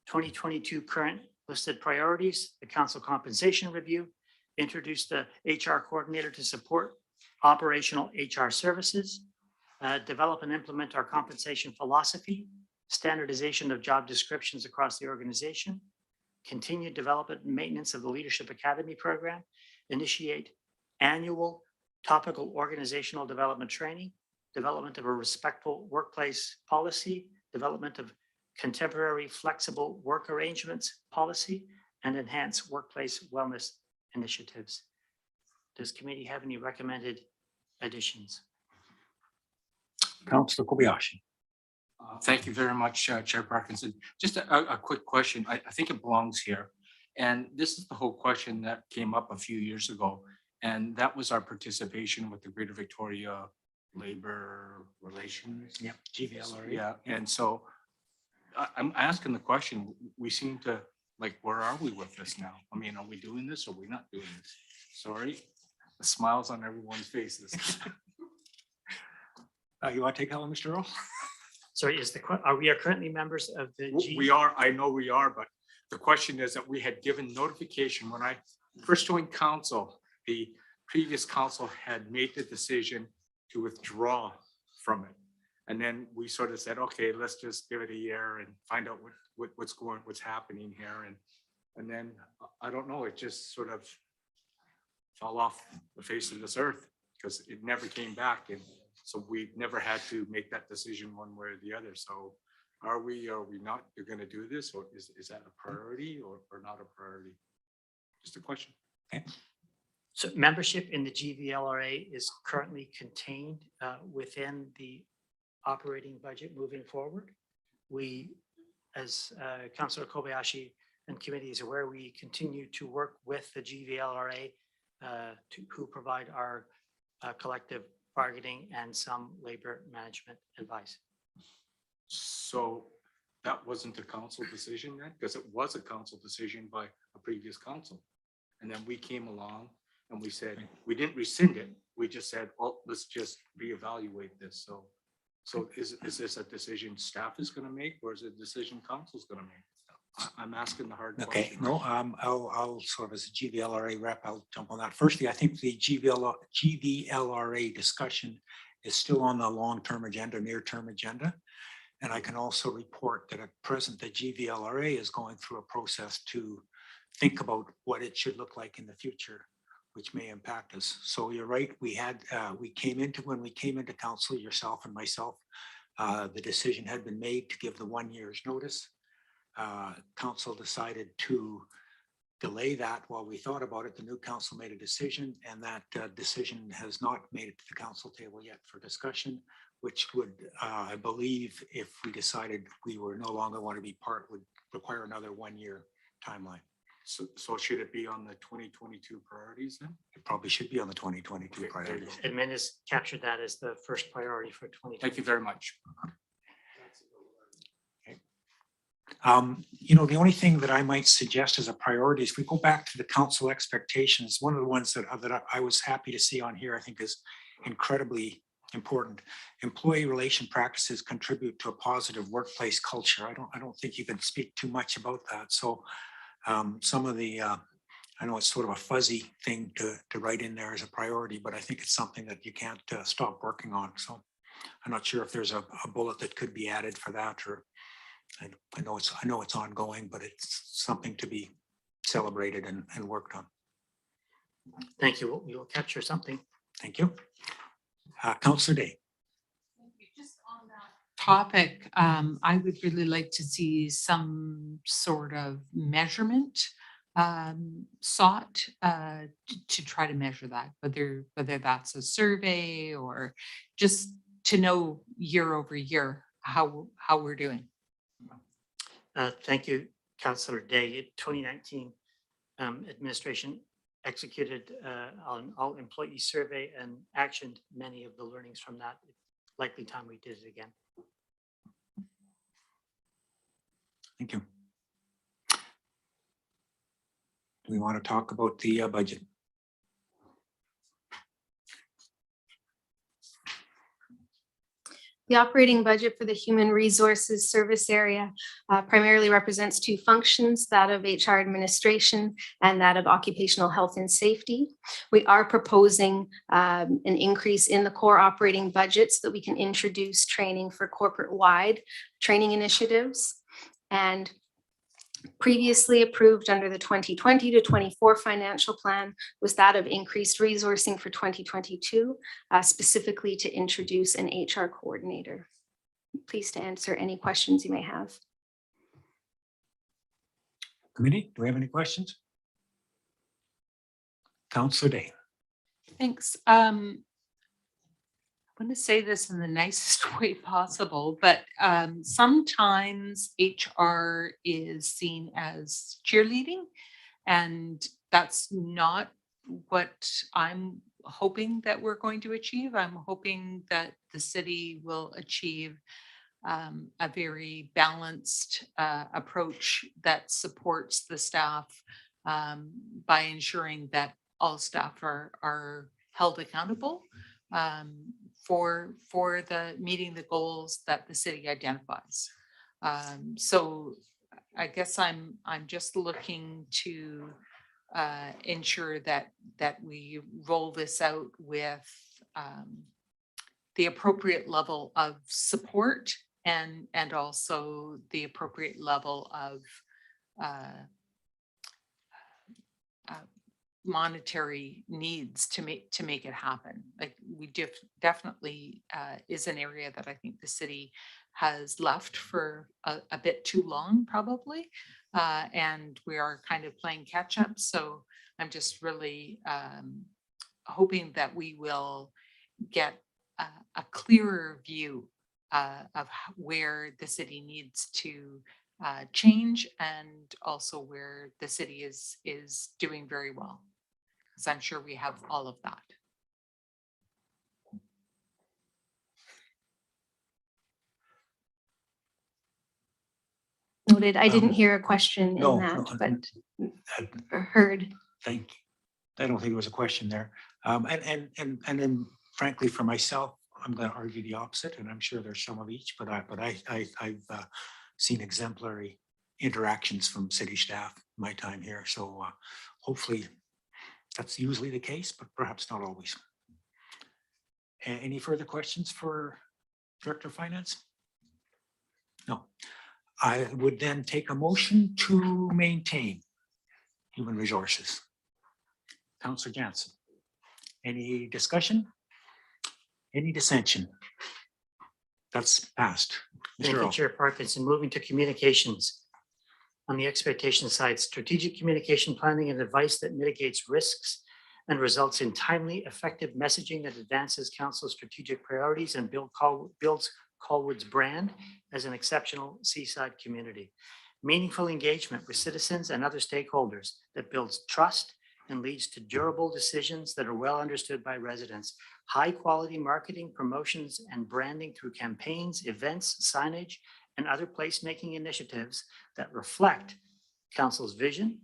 2022 current listed priorities, the council compensation review, introduced the HR coordinator to support operational HR services, develop and implement our compensation philosophy, standardization of job descriptions across the organization, continued development and maintenance of the Leadership Academy program, initiate annual topical organizational development training, development of a respectful workplace policy, development of contemporary flexible work arrangements policy, and enhance workplace wellness initiatives. Does committee have any recommended additions?
Councillor Kobayashi.
Thank you very much, Chair Parkinson. Just a quick question. I think it belongs here. And this is the whole question that came up a few years ago. And that was our participation with the Greater Victoria Labor Relations.
Yep, GVLRA.
Yeah, and so I'm asking the question, we seem to, like, where are we with this now? I mean, are we doing this or are we not doing this? Sorry, the smiles on everyone's faces.
You want to take that one, Mr. Earl?
Sorry, are we currently members of the G?
We are, I know we are, but the question is that we had given notification when I first joined council, the previous council had made the decision to withdraw from it. And then we sort of said, okay, let's just give it a year and find out what's happening here. And then I don't know, it just sort of fell off the face of this earth because it never came back. And so we never had to make that decision one way or the other. So are we not going to do this, or is that a priority or not a priority? Just a question.
Okay.
So membership in the GVLRA is currently contained within the operating budget moving forward. We, as Councillor Kobayashi and committee is aware, we continue to work with the GVLRA who provide our collective bargaining and some labor management advice.
So that wasn't a council decision then, because it was a council decision by a previous council. And then we came along and we said, we didn't rescind it. We just said, oh, let's just reevaluate this. So is this a decision staff is going to make, or is it a decision council's going to make? I'm asking the hard
Okay,
question.
no, I'll sort of as a GVLRA rep, I'll jump on that. Firstly, I think the GVLRA discussion is still on the long-term agenda, near-term agenda. And I can also report that at present, the GVLRA is going through a process to think about what it should look like in the future, which may impact us. So you're right, when we came into council, yourself and myself, the decision had been made to give the 1 year's notice. Council decided to delay that while we thought about it. The new council made a decision, and that decision has not made it to the council table yet for discussion, which would, I believe, if we decided we were no longer want to be part, would require another 1 year timeline.
So should it be on the 2022 priorities then?
It probably should be on the 2022 priorities.
Admin has captured that as the first priority for 2020.
Thank you very much.
The only thing that I might suggest as a priority is if we go back to the council expectations, one of the ones that I was happy to see on here, I think is incredibly important. Employee relation practices contribute to a positive workplace culture. I don't think you can speak too much about that. So some of the, I know it's sort of a fuzzy thing to write in there as a priority, but I think it's something that you can't stop working on. So I'm not sure if there's a bullet that could be added for that, or I know it's ongoing, but it's something to be celebrated and worked on.
Thank you. We will capture something.
Thank you. Councillor Day.
Just on that topic, I would really like to see some sort of measurement sought to try to measure that, whether that's a survey or just to know year over year how we're doing.
Thank you, Councillor Day. 2019 administration executed on all employee survey and actioned many of the learnings from that. Likely time we did it again.
Thank you. Do we want to talk about the budget?
The operating budget for the Human Resources Service area primarily represents two functions, that of HR administration and that of occupational health and safety. We are proposing an increase in the core operating budget so that we can introduce training for corporate-wide training initiatives. And previously approved under the 2020 to 24 financial plan was that of increased resourcing for 2022, specifically to introduce an HR coordinator. Pleased to answer any questions you may have.
Committee, do we have any questions? Councillor Day.
Thanks. I'm going to say this in the nicest way possible, but sometimes HR is seen as cheerleading, and that's not what I'm hoping that we're going to achieve. I'm hoping that the city will achieve a very balanced approach that supports the staff by ensuring that all staff are held accountable for the meeting the goals that the city identifies. So I guess I'm just looking to ensure that we roll this out with the appropriate level of support and also the appropriate level of monetary needs to make it happen. Like we definitely is an area that I think the city has left for a bit too long, probably. And we are kind of playing catch up. So I'm just really hoping that we will get a clearer view of where the city needs to change, and also where the city is doing very well. Because I'm sure we have all of that.
Noted. I didn't hear a question in
no,
that,
no,
but heard.
Thank you. I don't think there was a question there. And then frankly, for myself, I'm going to argue the opposite, and I'm sure there's some of each, but I've seen exemplary interactions from city staff in my time here. So hopefully that's usually the case, but perhaps not always. Any further questions for Director of Finance? No. I would then take a motion to maintain human resources. Councillor Jansen. Any discussion? Any dissension? That's passed.
Thank
Mr.
you,
Earl.
Chair Parkinson. Moving to communications. On the expectation side, strategic communication planning and advice that mitigates risks and results in timely, effective messaging that advances council's strategic priorities and builds Colwood's brand as an exceptional seaside community. Meaningful engagement with citizens and other stakeholders that builds trust and leads to durable decisions that are well understood by residents. High quality marketing, promotions, and branding through campaigns, events, signage, and other placemaking initiatives that reflect council's vision,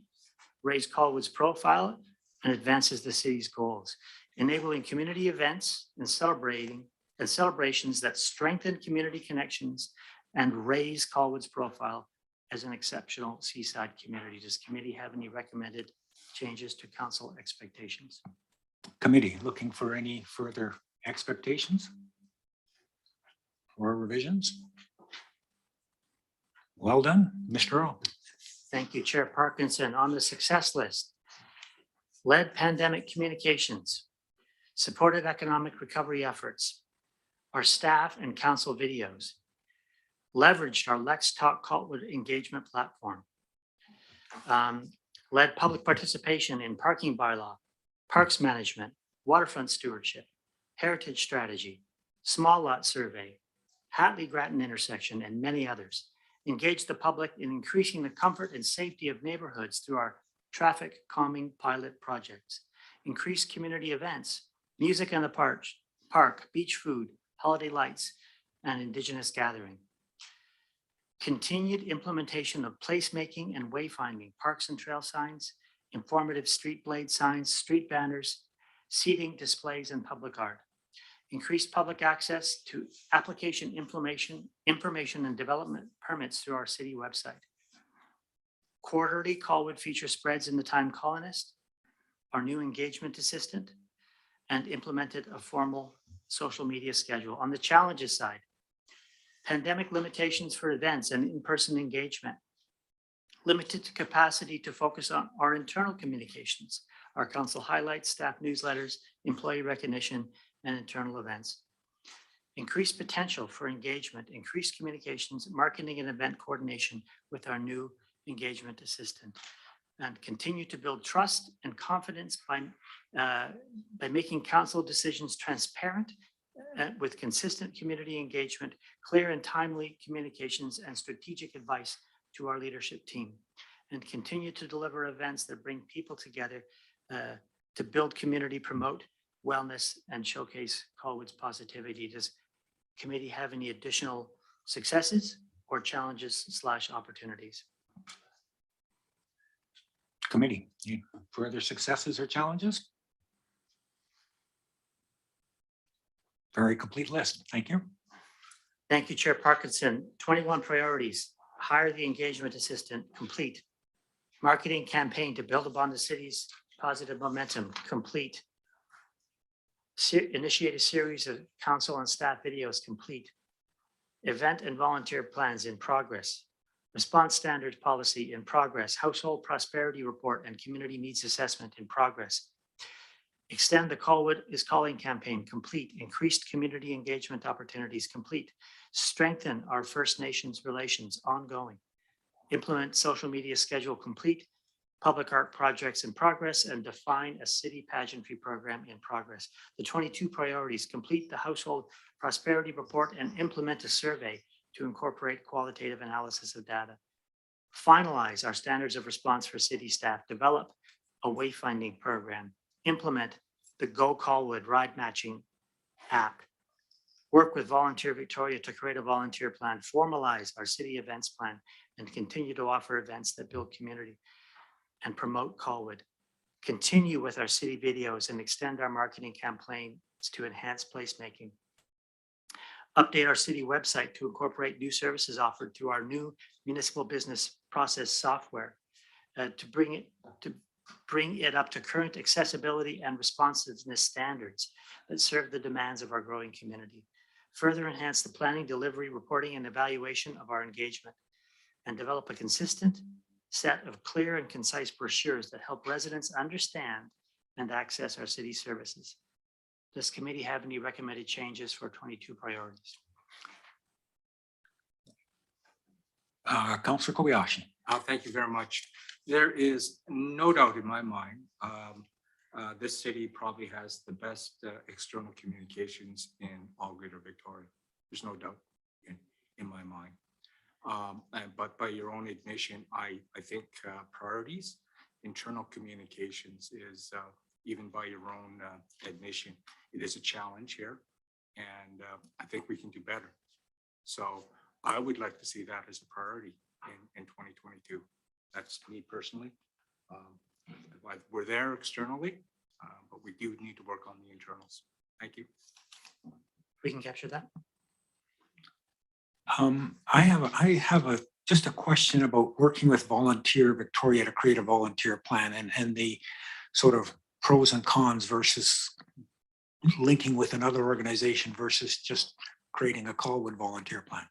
raise Colwood's profile, and advances the city's goals, enabling community events and celebrations that strengthen community connections and raise Colwood's profile as an exceptional seaside community. Does committee have any recommended changes to council expectations?
Committee looking for any further expectations or revisions? Well done, Mr. Earl.
Thank you, Chair Parkinson. On the success list, led pandemic communications, supported economic recovery efforts, our staff and council videos, leveraged our Let's Talk Colwood engagement platform, led public participation in parking bylaw, parks management, waterfront stewardship, heritage strategy, small lot survey, Hatley-Grattan intersection, and many others. Engage the public in increasing the comfort and safety of neighborhoods through our traffic calming pilot projects. Increase community events, music in the park, beach food, holiday lights, and Indigenous gathering. Continued implementation of placemaking and wayfinding, parks and trail signs, informative street blade signs, street banners, seating, displays, and public art. Increased public access to application information and development permits through our city website. Quarterly Colwood feature spreads in the Time Colonist, our new engagement assistant, and implemented a formal social media schedule. On the challenges side, pandemic limitations for events and in-person engagement, limited to capacity to focus on our internal communications, our council highlights, staff newsletters, employee recognition, and internal events. Increased potential for engagement, increased communications, marketing and event coordination with our new engagement assistant. And continue to build trust and confidence by making council decisions transparent with consistent community engagement, clear and timely communications, and strategic advice to our leadership team. And continue to deliver events that bring people together to build community, promote wellness, and showcase Colwood's positivity. Does committee have any additional successes or challenges / opportunities?
Committee, any further successes or challenges? Very complete list. Thank you.
Thank you, Chair Parkinson. 21 priorities. Hire the engagement assistant, complete. Marketing campaign to build upon the city's positive momentum, complete. Initiate a series of council and staff videos, complete. Event and volunteer plans in progress. Response standards policy in progress. Household prosperity report and community needs assessment in progress. Extend the Colwood is Calling campaign, complete. Increased community engagement opportunities, complete. Strengthen our First Nations relations, ongoing. Implement social media schedule, complete. Public art projects in progress, and define a city pageantry program in progress. The 22 priorities: complete the household prosperity report and implement a survey to incorporate qualitative analysis of data. Finalize our standards of response for city staff. Develop a wayfinding program. Implement the Go Colwood ride matching app. Work with Volunteer Victoria to create a volunteer plan. Formalize our city events plan and continue to offer events that build community and promote Colwood. Continue with our city videos and extend our marketing campaigns to enhance placemaking. Update our city website to incorporate new services offered through our new municipal business process software to bring it up to current accessibility and responsiveness standards that serve the demands of our growing community. Further enhance the planning, delivery, reporting, and evaluation of our engagement, and develop a consistent set of clear and concise brochures that help residents understand and access our city services. Does committee have any recommended changes for 22 priorities?
Councillor Kobayashi.
Thank you very much. There is no doubt in my mind, this city probably has the best external communications in all Greater Victoria. There's no doubt in my mind. But by your own admission, I think priorities, internal communications is, even by your own admission, it is a challenge here. And I think we can do better. So I would like to see that as a priority in 2022. That's me personally. We're there externally, but we do need to work on the internals. Thank you.
We can capture that.
I have just a question about working with Volunteer Victoria to create a volunteer plan and the sort of pros and cons versus linking with another organization versus just creating a Colwood volunteer plan.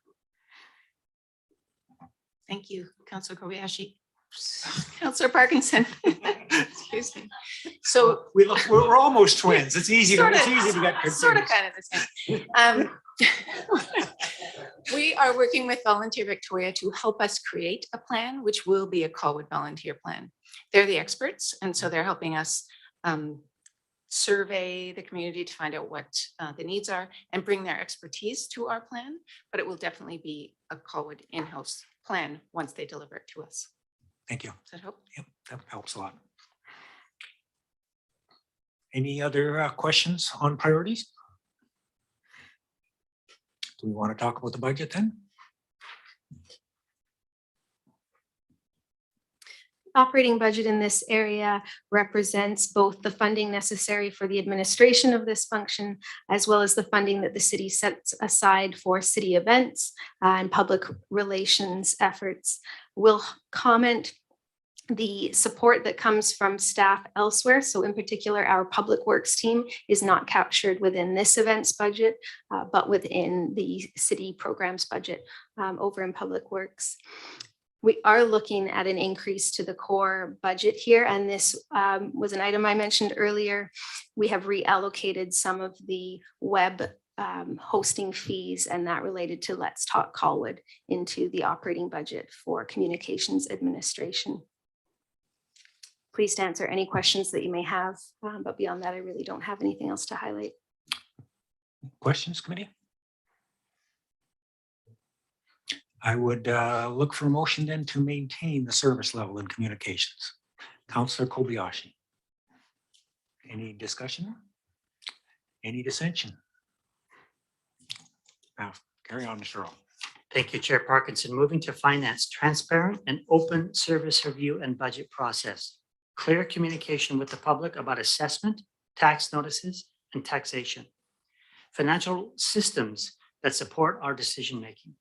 Thank you, Councillor Kobayashi. Councillor Parkinson. Excuse me. So
We're almost twins. It's easy to get confused.
Sort of kind of the same. We are working with Volunteer Victoria to help us create a plan, which will be a Colwood volunteer plan. They're the experts, and so they're helping us survey the community to find out what the needs are and bring their expertise to our plan. But it will definitely be a Colwood in-house plan once they deliver it to us.
Thank you.
Does that help?
Yep, that helps a lot. Any other questions on priorities? Do we want to talk about the budget then?
Operating budget in this area represents both the funding necessary for the administration of this function, as well as the funding that the city sets aside for city events and public relations efforts. We'll comment the support that comes from staff elsewhere. So in particular, our public works team is not captured within this events budget, but within the city programs budget over in public works. We are looking at an increase to the core budget here, and this was an item I mentioned earlier. We have reallocated some of the web hosting fees and that related to Let's Talk Colwood into the operating budget for communications administration. Pleased to answer any questions that you may have, but beyond that, I really don't have anything else to highlight.
Questions, committee? I would look for a motion then to maintain the service level in communications. Councillor Kobayashi. Any discussion? Any dissension? Now, carry on, Mr. Earl.
Thank you, Chair Parkinson. Moving to finance, transparent and open service review and budget process. Clear communication with the public about assessment, tax notices, and taxation. Financial systems that support our decision-making.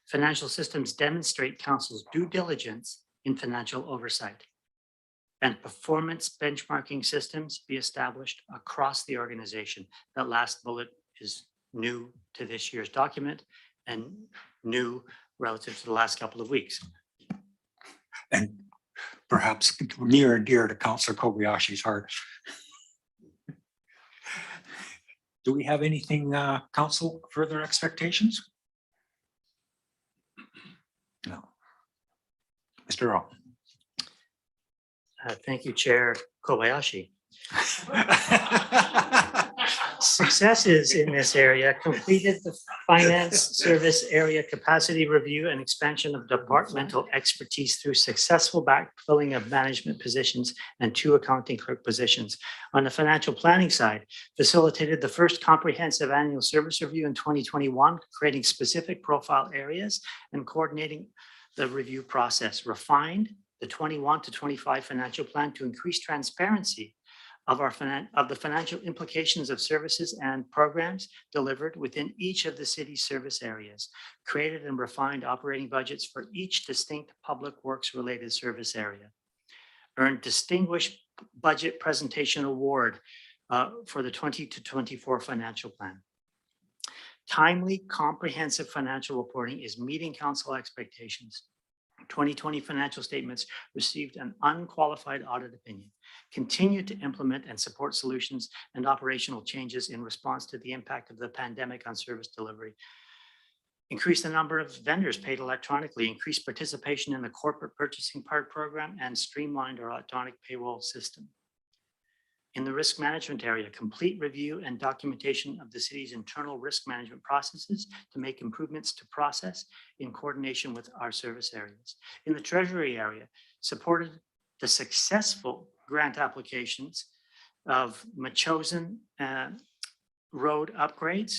Financial systems demonstrate council's due diligence in financial oversight. And performance benchmarking systems be established across the organization. That last bullet is new to this year's document and new relative to the last couple of weeks.
And perhaps near and dear to Councillor Kobayashi's heart. Do we have anything, council, further expectations? No. Mr. Earl.
Thank you, Chair Kobayashi. Successes in this area completed the finance service area capacity review and expansion of departmental expertise through successful backfilling of management positions and 2 accounting clerk positions. On the financial planning side, facilitated the first comprehensive annual service review in 2021, creating specific profile areas and coordinating the review process. Refined the 21 to 25 financial plan to increase transparency of the financial implications of services and programs delivered within each of the city's service areas, created and refined operating budgets for each distinct public works related service area, earned distinguished budget presentation award for the 20 to 24 financial plan. Timely, comprehensive financial reporting is meeting council expectations. 2020 financial statements received an unqualified audit opinion. Continue to implement and support solutions and operational changes in response to the impact of the pandemic on service delivery. Increase the number of vendors paid electronically, increase participation in the corporate purchasing part program, and streamlined our electronic payroll system. In the risk management area, complete review and documentation of the city's internal risk management processes to make improvements to process in coordination with our service areas. In the treasury area, supported the successful grant applications of Machosen road upgrades,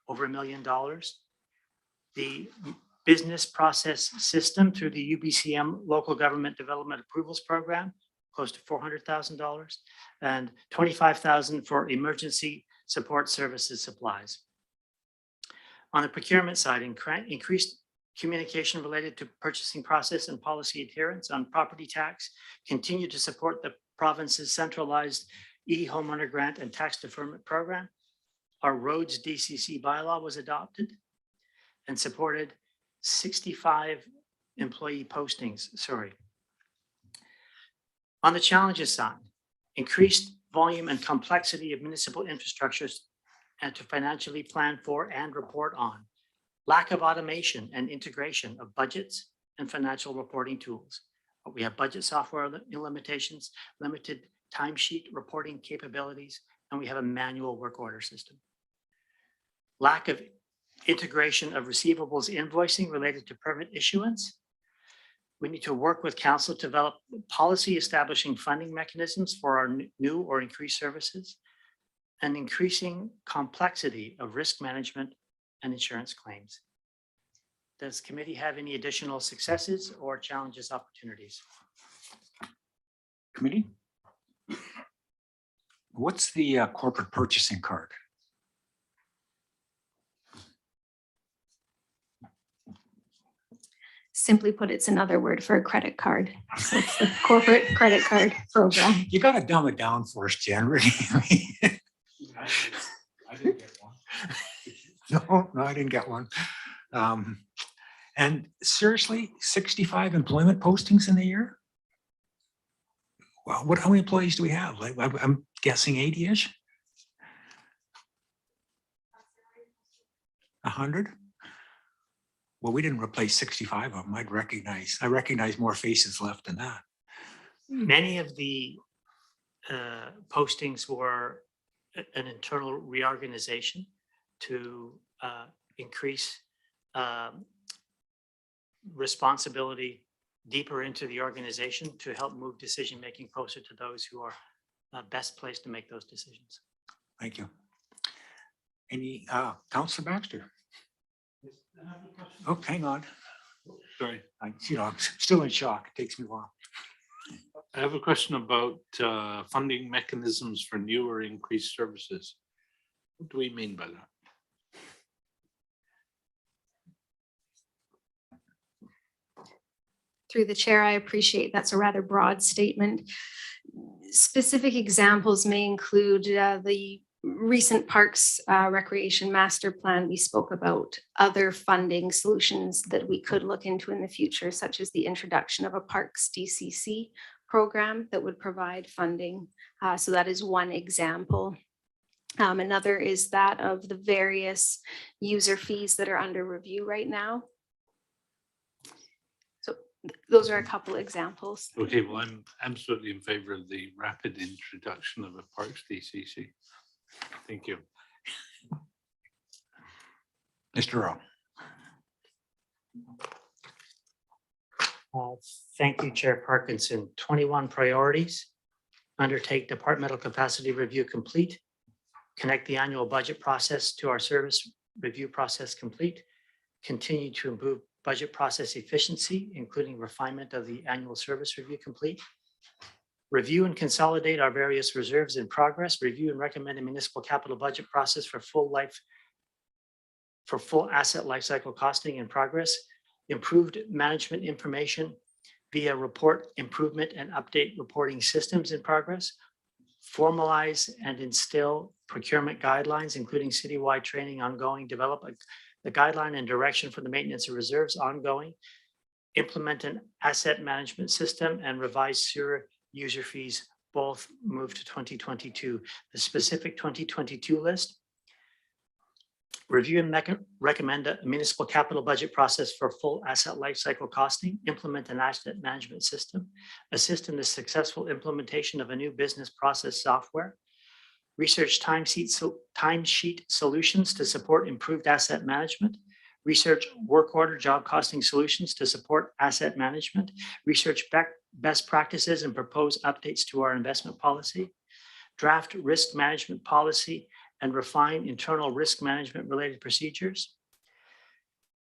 over $1 million. The business process system through the UBCM Local Government Development Approvals Program, close to $400,000, and $25,000 for emergency support services supplies. On the procurement side, increased communication related to purchasing process and policy adherence on property tax, continue to support the province's centralized e-homeowner grant and tax deferment program. Our roads DCC bylaw was adopted and supported 65 employee postings, On the challenges side, increased volume and complexity of municipal infrastructures and to financially plan for and report on. Lack of automation and integration of budgets and financial reporting tools. We have budget software limitations, limited timesheet reporting capabilities, and we have a manual work order system. Lack of integration of receivables invoicing related to permit issuance. We need to work with council to develop policy establishing funding mechanisms for our new or increased services, and increasing complexity of risk management and insurance claims. Does committee have any additional successes or challenges, opportunities?
Committee? What's the corporate purchasing card?
Simply put, it's another word for a credit card. So it's the corporate credit card program.
You got to dumb it down for us, Jen, really.
I didn't get one.
No, I didn't get one. And seriously, 65 employment postings in a year? Well, how many employees do we have? Like, I'm guessing 80-ish? 100? Well, we didn't replace 65 of them. I recognize more faces left than that.
Many of the postings were an internal reorganization to increase responsibility deeper into the organization to help move decision-making closer to those who are best placed to make those decisions.
Thank you. Any, Councillor Baxter? Oh, hang on.
Sorry,
I'm still in shock. It takes me a while.
I have a question about funding mechanisms for new or increased services. What do we mean by that?
Through the chair, I appreciate that's a rather broad statement. Specific examples may include the recent Parks Recreation Master Plan. We spoke about other funding solutions that we could look into in the future, such as the introduction of a Parks DCC program that would provide funding. So that is one example. Another is that of the various user fees that are under review right now. Those are a couple examples.
Okay, well, I'm absolutely in favor of the rapid introduction of a Parks DCC. Thank you.
Mr. Earl.
Thank you, Chair Parkinson. 21 priorities. Undertake departmental capacity review complete. Connect the annual budget process to our service review process complete. Continue to improve budget process efficiency, including refinement of the annual service review complete. Review and consolidate our various reserves in progress. Review and recommend a municipal capital budget process for full asset lifecycle costing in progress. Improved management information via report improvement and update reporting systems in progress. Formalize and instill procurement guidelines, including citywide training ongoing. Develop the guideline and direction for the maintenance of reserves ongoing. Implement an asset management system and revise sewer user fees, both move to 2022. The specific 2022 list. Review and recommend a municipal capital budget process for full asset lifecycle costing. Implement an asset management system. Assist in the successful implementation of a new business process software. Research timesheet solutions to support improved asset management. Research work order job costing solutions to support asset management. Research best practices and propose updates to our investment policy. Draft risk management policy and refine internal risk management related procedures.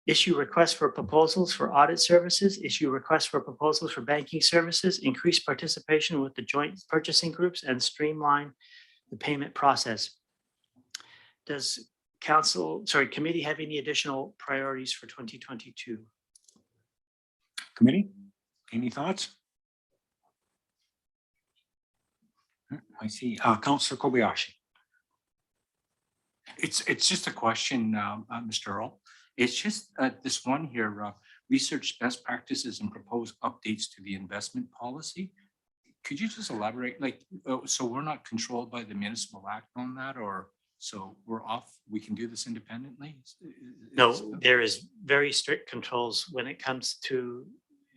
Issue requests for proposals for audit services. Issue requests for proposals for banking services. Increase participation with the joint purchasing groups and streamline the payment process. Does committee have any additional priorities for 2022?
Committee, any thoughts? I see. Councillor Kobayashi.
It's just a question, Mr. Earl. It's just this one here, research best practices and propose updates to the investment policy. Could you just elaborate, so we're not controlled by the municipal act on that, or so we're off, we can do this independently?
No, there is very strict controls when it comes to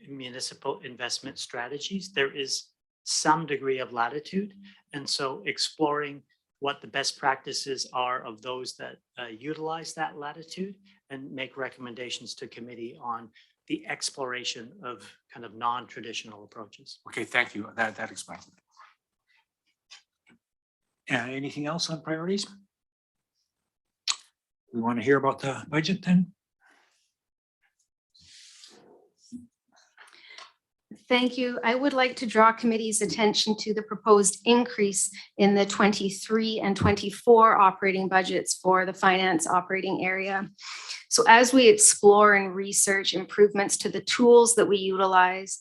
municipal investment strategies. There is some degree of latitude. And so exploring what the best practices are of those that utilize that latitude and make recommendations to committee on the exploration of kind of non-traditional approaches.
Okay, thank you. That explains it.
Anything else on priorities? We want to hear about the budget then?
Thank you. I would like to draw committee's attention to the proposed increase in the 23 and 24 operating budgets for the finance operating area. So as we explore and research improvements to the tools that we utilize,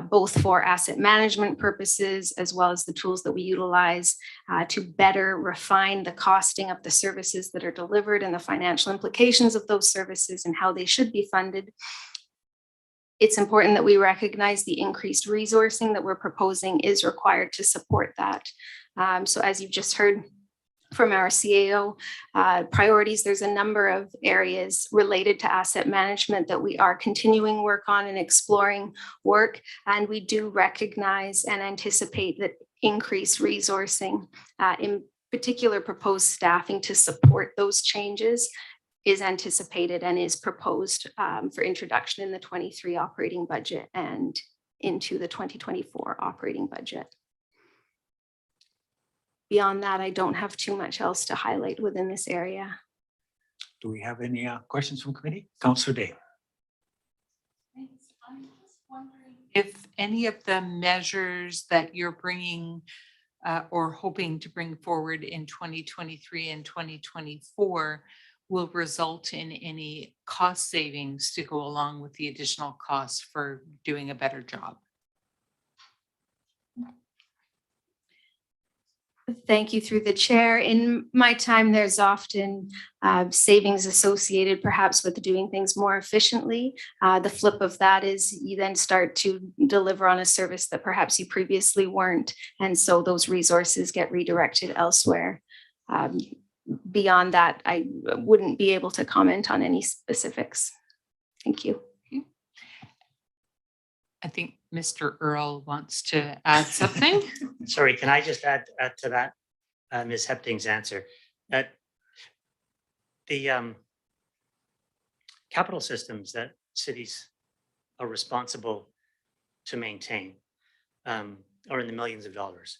both for asset management purposes, as well as the tools that we utilize to better refine the costing of the services that are delivered and the financial implications of those services and how they should be funded, it's important that we recognize the increased resourcing that we're proposing is required to support that. So as you've just heard, from our CAO priorities, there's a number of areas related to asset management that we are continuing work on and exploring work. And we do recognize and anticipate that increased resourcing, in particular proposed staffing to support those changes, is anticipated and is proposed for introduction in the 23 operating budget and into the 2024 operating budget. Beyond that, I don't have too much else to highlight within this area.
Do we have any questions from committee? Councillor Day.
Thanks. I'm just wondering if any of the measures that you're bringing or hoping to bring forward in 2023 and 2024 will result in any cost savings to go along with the additional costs for doing a better job.
Thank you through the chair. In my time, there's often savings associated perhaps with doing things more efficiently. The flip of that is you then start to deliver on a service that perhaps you previously weren't. And so those resources get redirected elsewhere. Beyond that, I wouldn't be able to comment on any specifics. Thank you.
I think Mr. Earl wants to add something.
Sorry, can I just add to that, Ms. Hepting's answer? That the capital systems that cities are responsible to maintain are in the millions of dollars.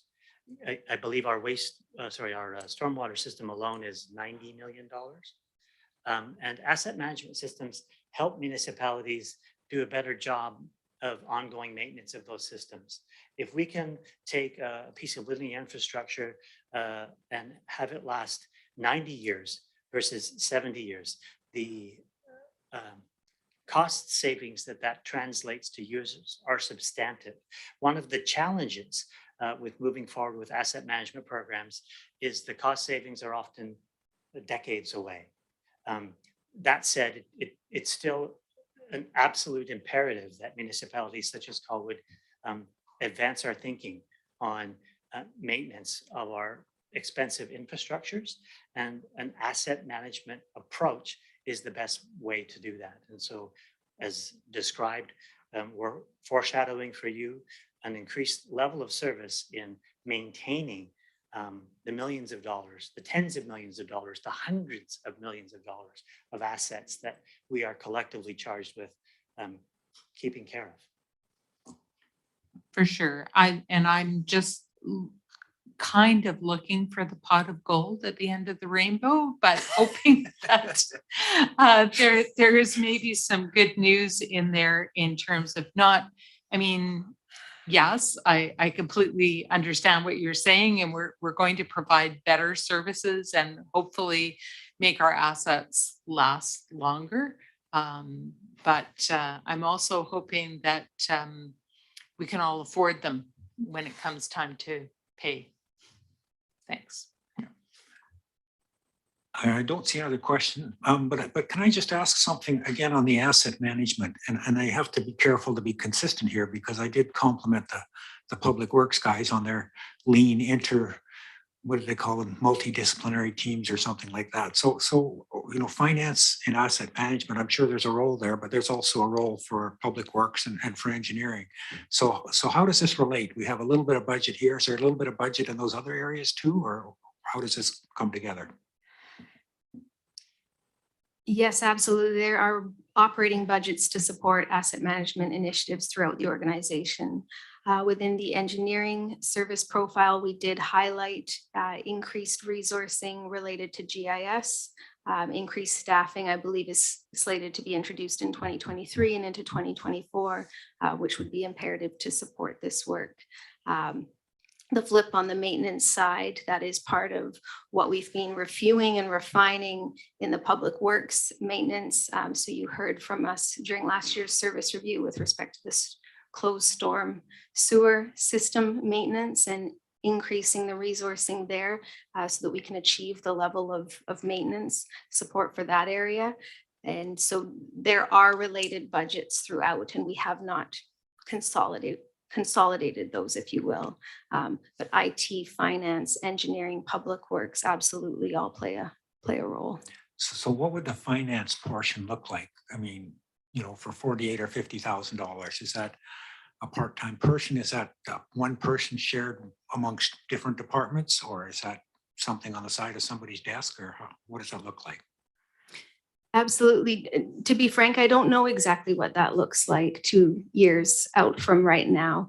I believe our our stormwater system alone is $90 million. And asset management systems help municipalities do a better job of ongoing maintenance of those systems. If we can take a piece of living infrastructure and have it last 90 years versus 70 years, the cost savings that translates to users are substantive. One of the challenges with moving forward with asset management programs is the cost savings are often decades away. That said, it's still an absolute imperative that municipalities such as Colwood advance our thinking on maintenance of our expensive infrastructures, and an asset management approach is the best way to do that. And so, as described, we're foreshadowing for you an increased level of service in maintaining the millions of dollars, the tens of millions of dollars, the hundreds of millions of dollars of assets that we are collectively charged with keeping care of.
For sure. I'm just kind of looking for the pot of gold at the end of the rainbow, but hoping that there is maybe some good news in there in terms of not, I mean, yes, I completely understand what you're saying, and we're going to provide better services and hopefully make our assets last longer. But I'm also hoping that we can all afford them when it comes time to pay. Thanks.
I don't see another question, but can I just ask something again on the asset management? And I have to be careful to be consistent here, because I did compliment the public works guys on their lean what do they call them, multidisciplinary teams or something like that. So you know, finance and asset management, I'm sure there's a role there, but there's also a role for public works and for engineering. So how does this relate? We have a little bit of budget here. Is there a little bit of budget in those other areas too, or how does this come together?
Yes, absolutely. There are operating budgets to support asset management initiatives throughout the organization. Within the engineering service profile, we did highlight increased resourcing related to GIS. Increased staffing, I believe, is slated to be introduced in 2023 and into 2024, which would be imperative to support this work. The flip on the maintenance side, that is part of what we've been reviewing and refining in the public works maintenance. So you heard from us during last year's service review with respect to this closed storm sewer system maintenance and increasing the resourcing there so that we can achieve the level of maintenance support for that area. And so there are related budgets throughout, and we have not consolidated consolidated those, if you will. But IT, finance, engineering, public works, absolutely all play a role.
So what would the finance portion look like? I mean, for $48,000 or $50,000, is that a part-time person? Is that one person shared amongst different departments, or is that something on the side of somebody's desk, or what does that look like?
Absolutely. To be frank, I don't know exactly what that looks like 2 years out from right now.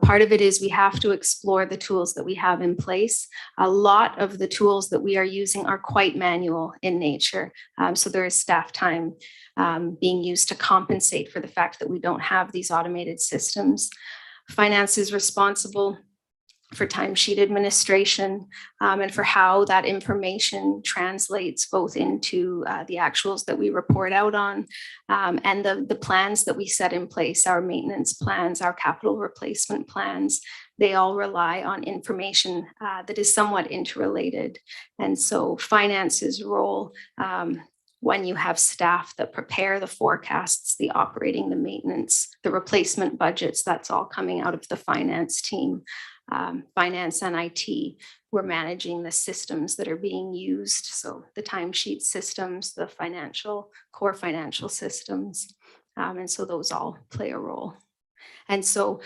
Part of it is we have to explore the tools that we have in place. A lot of the tools that we are using are quite manual in nature. So there is staff time being used to compensate for the fact that we don't have these automated systems. Finance is responsible for timesheet administration and for how that information translates both into the actuals that we report out on and the plans that we set in place, our maintenance plans, our capital replacement plans. They all rely on information that is somewhat interrelated. And so finance's role, when you have staff that prepare the forecasts, the operating, the maintenance, the replacement budgets, that's all coming out of the finance team. Finance and IT, we're managing the systems that are being used. So the timesheet systems, the core financial systems. And so those all play a role. And so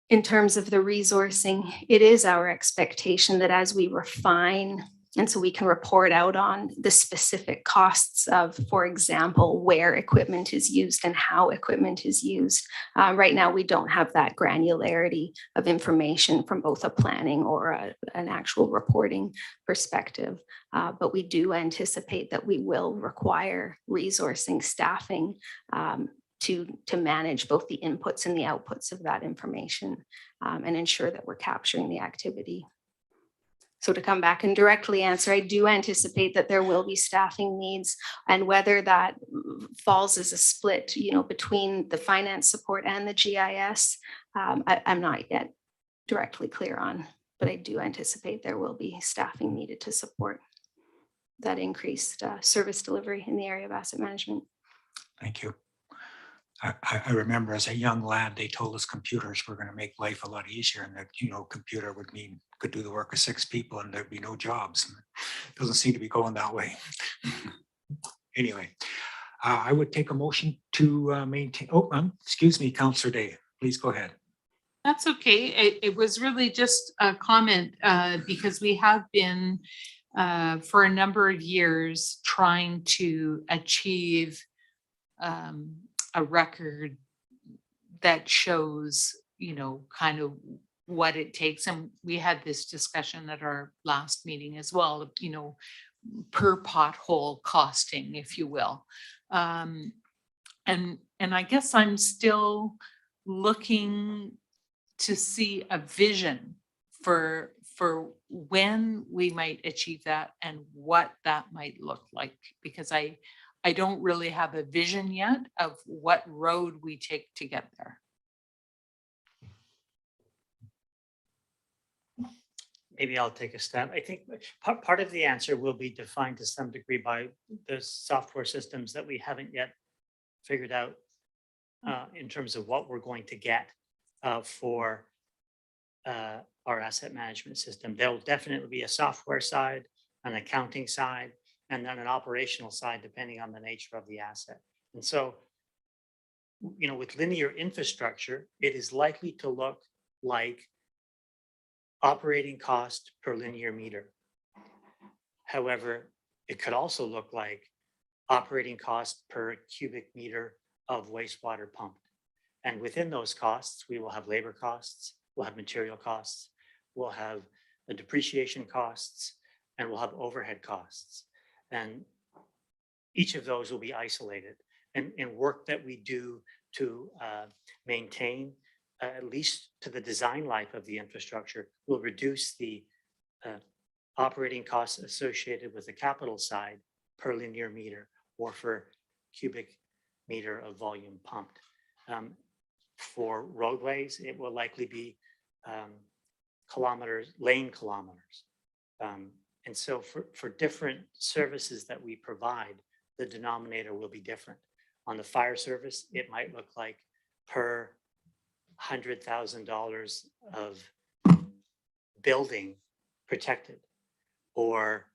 in terms of the resourcing, it is our expectation that as we refine, and so we can report out on the specific costs of, for example, where equipment is used and how equipment is used. Right now, we don't have that granularity of information from both a planning or an actual reporting perspective. But we do anticipate that we will require resourcing, staffing to manage both the inputs and the outputs of that information and ensure that we're capturing the activity. So to come back and directly answer, I do anticipate that there will be staffing needs, and whether that falls as a split, between the finance support and the GIS, I'm not yet directly clear on, but I do anticipate there will be staffing needed to support that increased service delivery in the area of asset management.
Thank you. I remember as a young lad, they told us computers were going to make life a lot easier, and that, computer could do the work of 6 people and there'd be no jobs. And it doesn't seem to be going that way. Anyway, I would take a motion to maintain, excuse me, Councillor Day, please go ahead.
That's okay. It was really just a comment because we have been for a number of years trying to achieve a record that shows, kind of what it takes. And we had this discussion at our last meeting as well, per pothole costing, if you will. And I guess I'm still looking to see a vision for when we might achieve that and what that might look like, because I don't really have a vision yet of what road we take to get there.
Maybe I'll take a stab. I think part of the answer will be defined to some degree by the software systems that we haven't yet figured out in terms of what we're going to get for our asset management system. There will definitely be a software side, an accounting side, and then an operational side, depending on the nature of the asset. And so, with linear infrastructure, it is likely to look like operating cost per linear meter. However, it could also look like operating cost per cubic meter of wastewater pumped. And within those costs, we will have labor costs, we'll have material costs, we'll have the depreciation costs, and we'll have overhead costs. And each of those will be isolated. And work that we do to maintain, at least to the design life of the infrastructure, will reduce the operating costs associated with the capital side per linear meter or for cubic meter of volume pumped. For roadways, it will likely be lane kilometers. And so for different services that we provide, the denominator will be different. On the fire service, it might look like per $100,000 of building protected, or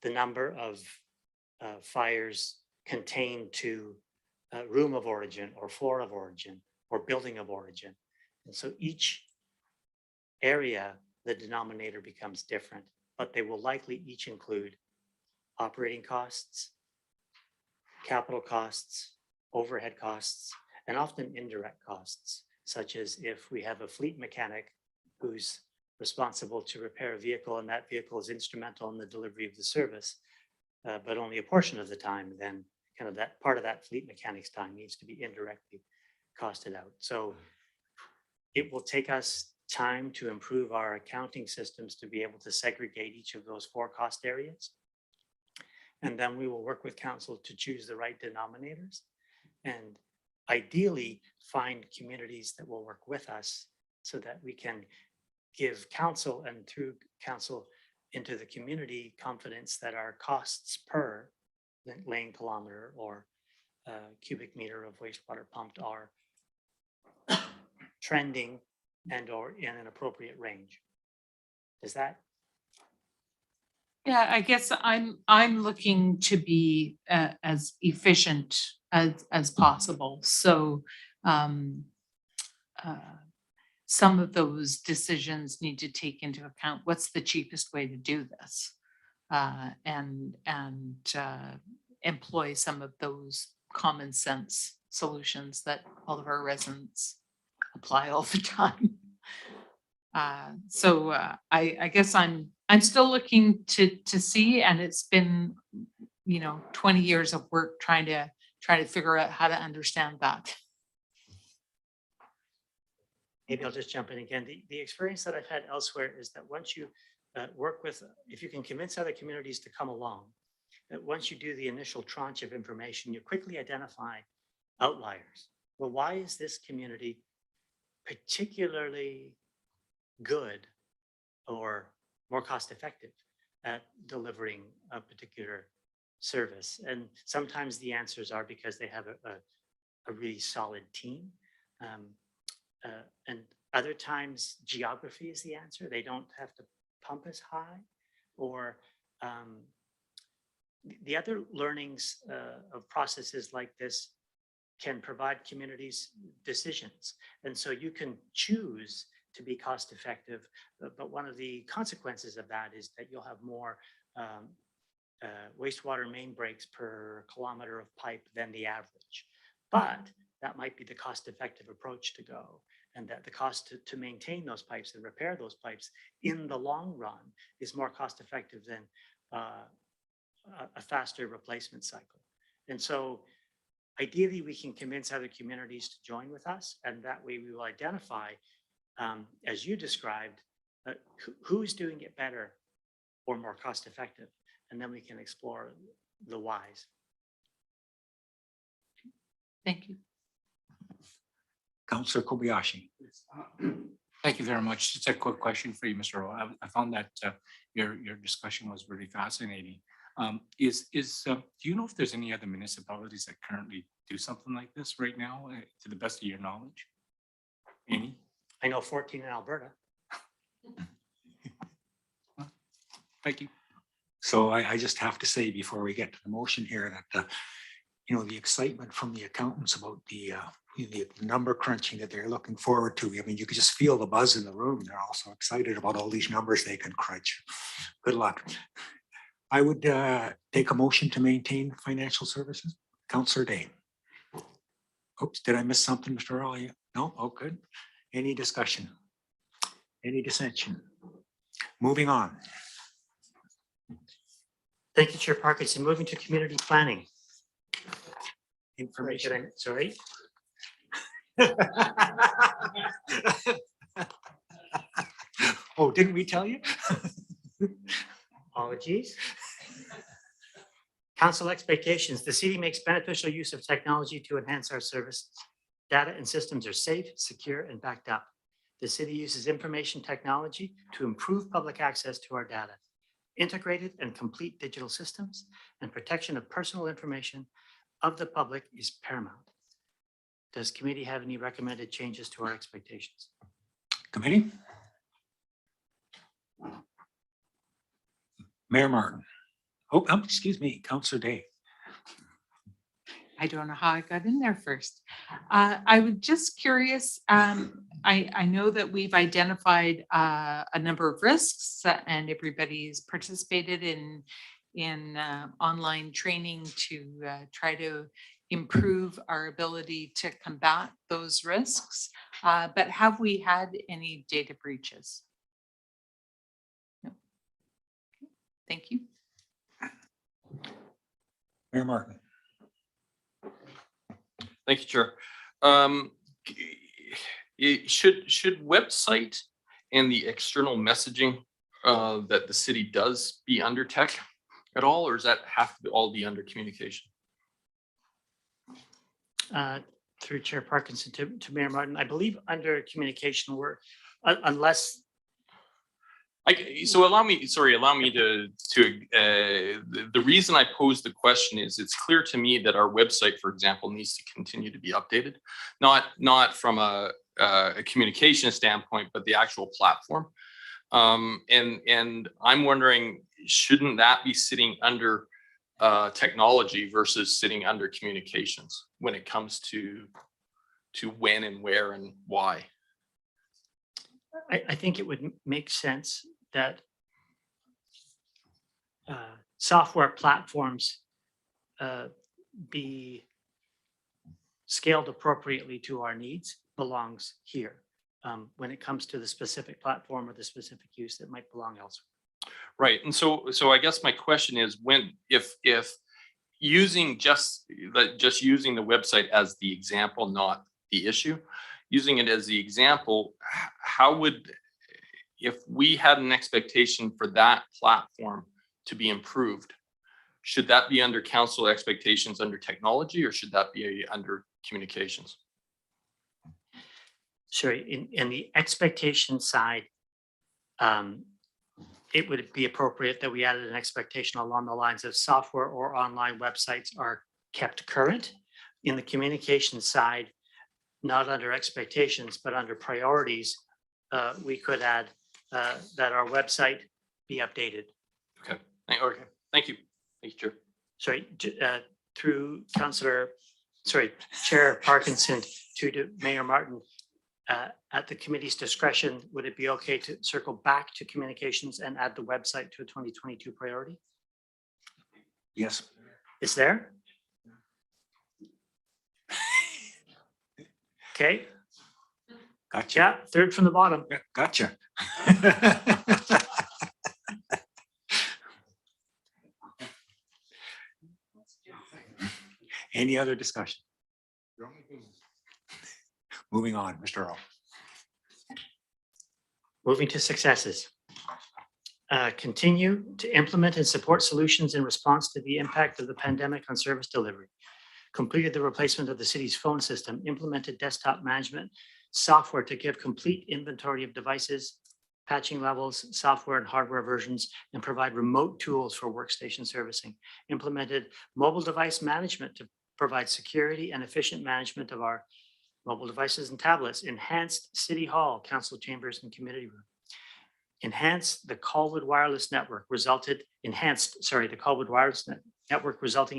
the number of fires contained to room of origin or floor of origin or building of origin. And so each area, the denominator becomes different, but they will likely each include operating costs, capital costs, overhead costs, and often indirect costs, such as if we have a fleet mechanic who's responsible to repair a vehicle and that vehicle is instrumental in the delivery of the service, but only a portion of the time, then kind of that part of that fleet mechanic's time needs to be indirectly costed out. So it will take us time to improve our accounting systems to be able to segregate each of those 4 cost areas. And then we will work with council to choose the right denominators and ideally find communities that will work with us so that we can give council, and through council into the community, confidence that our costs per lane kilometer or cubic meter of wastewater pumped are trending and or in an appropriate range. Is that?
Yeah, I guess I'm looking to be as efficient as possible. So some of those decisions need to take into account what's the cheapest way to do this, and employ some of those common sense solutions that all of our residents apply all the time. So I guess I'm still looking to see, and it's been, 20 years of work trying to figure out how to understand that.
Maybe I'll just jump in again. The experience that I've had elsewhere is that once you work with, if you can convince other communities to come along, that once you do the initial tranche of information, you quickly identify outliers. Well, why is this community particularly good or more cost effective at delivering a particular service? And sometimes the answers are because they have a really solid team. And other times geography is the answer. They don't have to pump as high, or the other learnings of processes like this can provide communities decisions. And so you can choose to be cost effective, but one of the consequences of that is that you'll have more wastewater main breaks per kilometer of pipe than the average. But that might be the cost effective approach to go, and that the cost to maintain those pipes and repair those pipes in the long run is more cost effective than a faster replacement cycle. And so ideally we can convince other communities to join with us, and that way we will identify, as you described, who's doing it better or more cost effective, and then we can explore the whys.
Thank you.
Councillor Kobayashi.
Thank you very much. Just a quick question for you, Mr. Rowe. I found that your discussion was really fascinating. Do you know if there's any other municipalities that currently do something like this right now, to the best of your knowledge? Any?
I know 14 in Alberta.
Thank you.
So I just have to say before we get to the motion here that the excitement from the accountants about the number crunching that they're looking forward to. I mean, you could just feel the buzz in the room. They're all so excited about all these numbers they can crunch. Good luck. I would take a motion to maintain financial services. Councillor Day. Oops, did I miss something, Mr. Raleigh? No? Oh, good. Any discussion? Any dissension? Moving on.
Thank you, Chair Parkinson. Moving to community planning.
Information.
Sorry.
Oh, didn't we tell you?
Apologies. Council expectations. The city makes beneficial use of technology to enhance our services. Data and systems are safe, secure, and backed up. The city uses information technology to improve public access to our data. Integrated and complete digital systems and protection of personal information of the public is paramount. Does committee have any recommended changes to our expectations?
Committee? Mayor Martin. Oh, excuse me, Councillor Day.
I don't know how I got in there first. I was just curious, I know that we've identified a number of risks and everybody's participated in online training to try to improve our ability to combat those risks. But have we had any data breaches? No. Thank you.
Mayor Martin.
Thank you, Chair. Should website and the external messaging that the city does be under tech at all, or does that have to all be under communication?
Through Chair Parkinson to Mayor Martin, I believe under communication, we're unless
So allow me to, the reason I posed the question is it's clear to me that our website, for example, needs to continue to be updated, not from a communication standpoint, but the actual platform. And I'm wondering, shouldn't that be sitting under technology versus sitting under communications when it comes to when and where and why?
I think it would make sense that software platforms be scaled appropriately to our needs belongs here. When it comes to the specific platform or the specific use that might belong elsewhere.
Right, and so I guess my question is, if using just using the website as the example, not the issue, using it as the example, how would, if we had an expectation for that platform to be improved, should that be under council expectations under technology, or should that be under communications?
Sorry, in the expectation side, it would be appropriate that we added an expectation along the lines of software or online websites are kept current. In the communication side, not under expectations, but under priorities, we could add that our website be updated.
Okay, thank you, Chair.
Sorry, through Chair Parkinson to Mayor Martin, at the committee's discretion, would it be okay to circle back to communications and add the website to a 2022 priority?
Yes.
It's there? Okay,
Gotcha.
yeah, third from the bottom.
Yeah, gotcha. Any other discussion? Moving on, Mr. Earl.
Moving to successes. Continue to implement and support solutions in response to the impact of the pandemic on service delivery. Completed the replacement of the city's phone system, implemented desktop management software to give complete inventory of devices, patching levels, software and hardware versions, and provide remote tools for workstation servicing. Implemented mobile device management to provide security and efficient management of our mobile devices and tablets. Enhanced City Hall, council chambers, and community room. Enhanced the Colwood wireless network resulting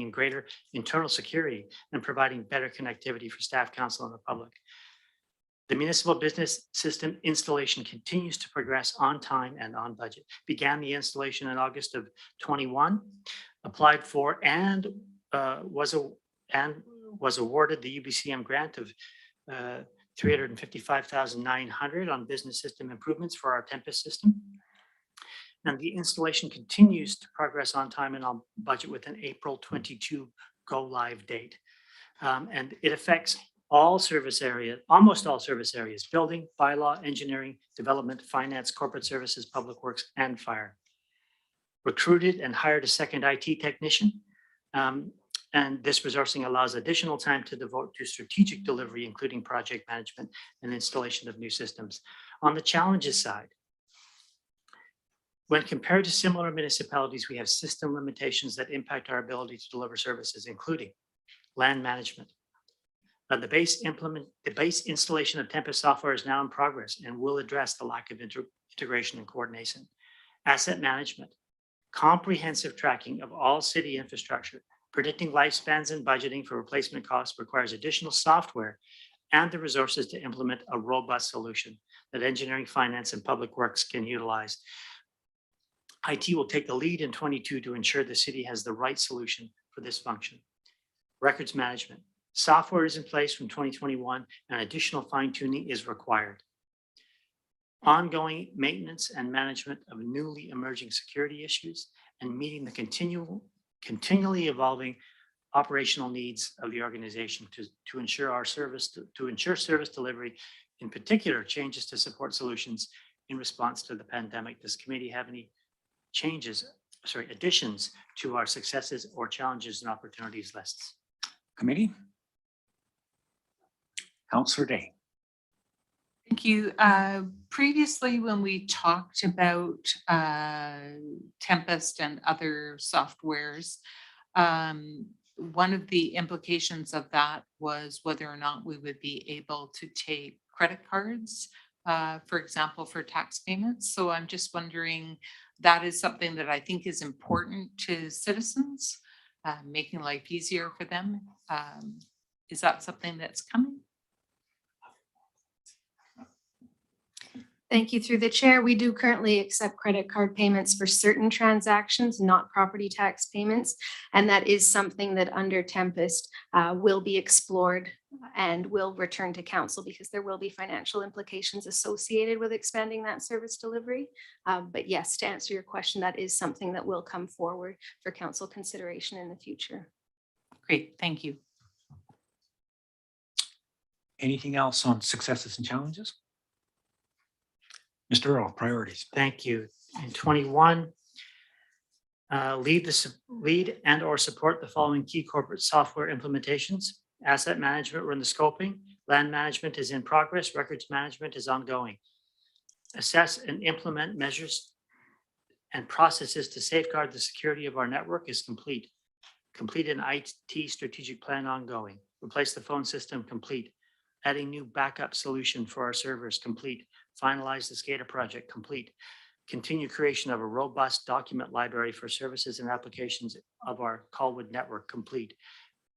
in greater internal security and providing better connectivity for staff, council, and the public. The municipal business system installation continues to progress on time and on budget. Began the installation in August of 21, applied for and was awarded the UBCM grant of $355,900 on business system improvements for our Tempest system. And the installation continues to progress on time and on budget with an April 22 go live date. And it affects all service areas, almost all service areas: building, bylaw, engineering, development, finance, corporate services, public works, and fire. Recruited and hired a second IT technician. And this resourcing allows additional time to devote to strategic delivery, including project management and installation of new systems. On the challenges side, when compared to similar municipalities, we have system limitations that impact our ability to deliver services, including land management, The base installation of Tempest software is now in progress and will address the lack of integration and coordination. Asset management, comprehensive tracking of all city infrastructure, predicting lifespans and budgeting for replacement costs requires additional software and the resources to implement a robust solution that engineering, finance, and public works can utilize. IT will take the lead in 22 to ensure the city has the right solution for this function. Records management. Software is in place from 2021 and additional fine tuning is required. Ongoing maintenance and management of newly emerging security issues and meeting the continually evolving operational needs of the organization to ensure service delivery, in particular changes to support solutions in response to the pandemic. Does committee have any additions to our successes or challenges and opportunities lists?
Committee? Councillor Day.
Thank you. Previously, when we talked about Tempest and other softwares, one of the implications of that was whether or not we would be able to take credit cards, for example, for tax payments. So I'm just wondering, that is something that I think is important to citizens, making life easier for them. Is that something that's coming?
Thank you through the chair. We do currently accept credit card payments for certain transactions, not property tax payments. And that is something that under Tempest will be explored and will return to council because there will be financial implications associated with expanding that service delivery. But yes, to answer your question, that is something that will come forward for council consideration in the future.
Great, thank you.
Anything else on successes and challenges? Mr. Earl, priorities.
Thank you. In 21, lead and or support the following key corporate software implementations. Asset management, we're in the scoping. Land management is in progress. Records management is ongoing. Assess and implement measures and processes to safeguard the security of our network is complete. Complete an IT strategic plan ongoing. Replace the phone system complete. Adding new backup solution for our servers complete. Finalize the SCADA project complete. Continue creation of a robust document library for services and applications of our Colwood network complete.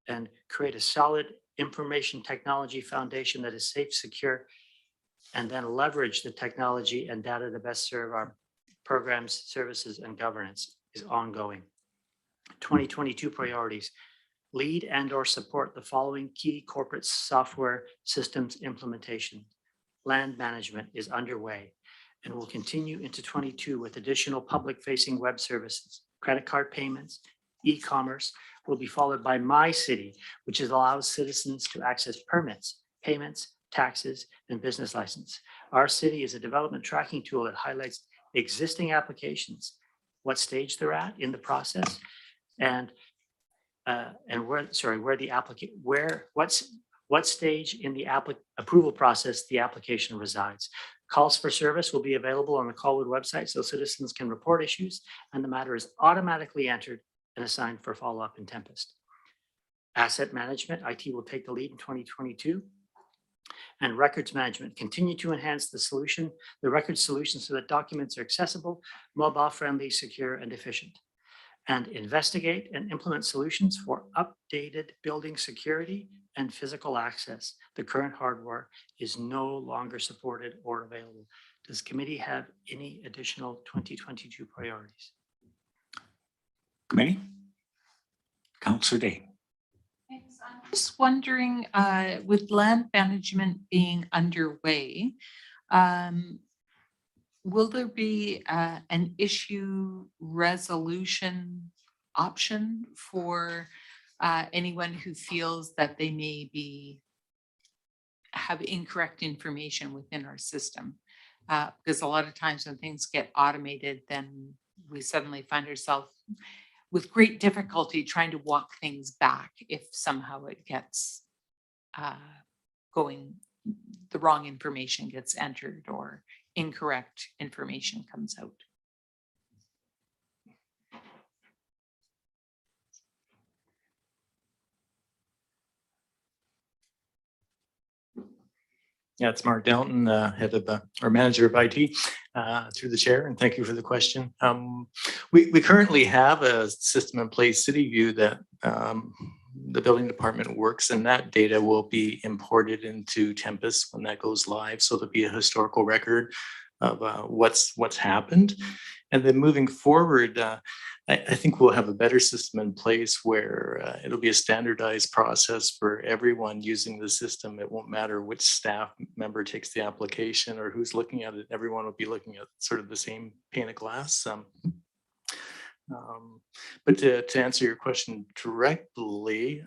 And create a solid information technology foundation that is safe, secure, and then leverage the technology and data to best serve our programs, services, and governance is ongoing. 2022 priorities. Lead and or support the following key corporate software systems implementation. Land management is underway and will continue into 22 with additional public-facing web services. Credit card payments, e-commerce will be followed by My City, which allows citizens to access permits, payments, taxes, and business license. Our City is a development tracking tool that highlights existing applications, what stage they're at in the process, and what stage in the approval process the application resides. Calls for service will be available on the Colwood website so citizens can report issues and the matter is automatically entered and assigned for follow-up in Tempest. Asset management, IT will take the lead in 2022. And records management, continue to enhance the record solution so that documents are accessible, mobile friendly, secure, and efficient. And investigate and implement solutions for updated building security and physical access. The current hardware is no longer supported or available. Does committee have any additional 2022 priorities?
Committee? Councillor Day.
Thanks. I'm just wondering, with land management being underway, will there be an issue resolution option for anyone who feels that they may have incorrect information within our system? Because a lot of times when things get automated, then we suddenly find ourselves with great difficulty trying to walk things back if somehow it gets going, the wrong information gets entered or incorrect information comes out.
Yeah, it's Mark Dalton, head of or manager of IT, through the chair, and thank you for the question. We currently have a system in place, City View, that the building department works, and that data will be imported into Tempest when that goes live. So there'll be a historical record of what's happened. And then moving forward, I think we'll have a better system in place where it'll be a standardized process for everyone using the system. It won't matter which staff member takes the application or who's looking at it. Everyone will be looking at sort of the same pane of glass. But to answer your question directly,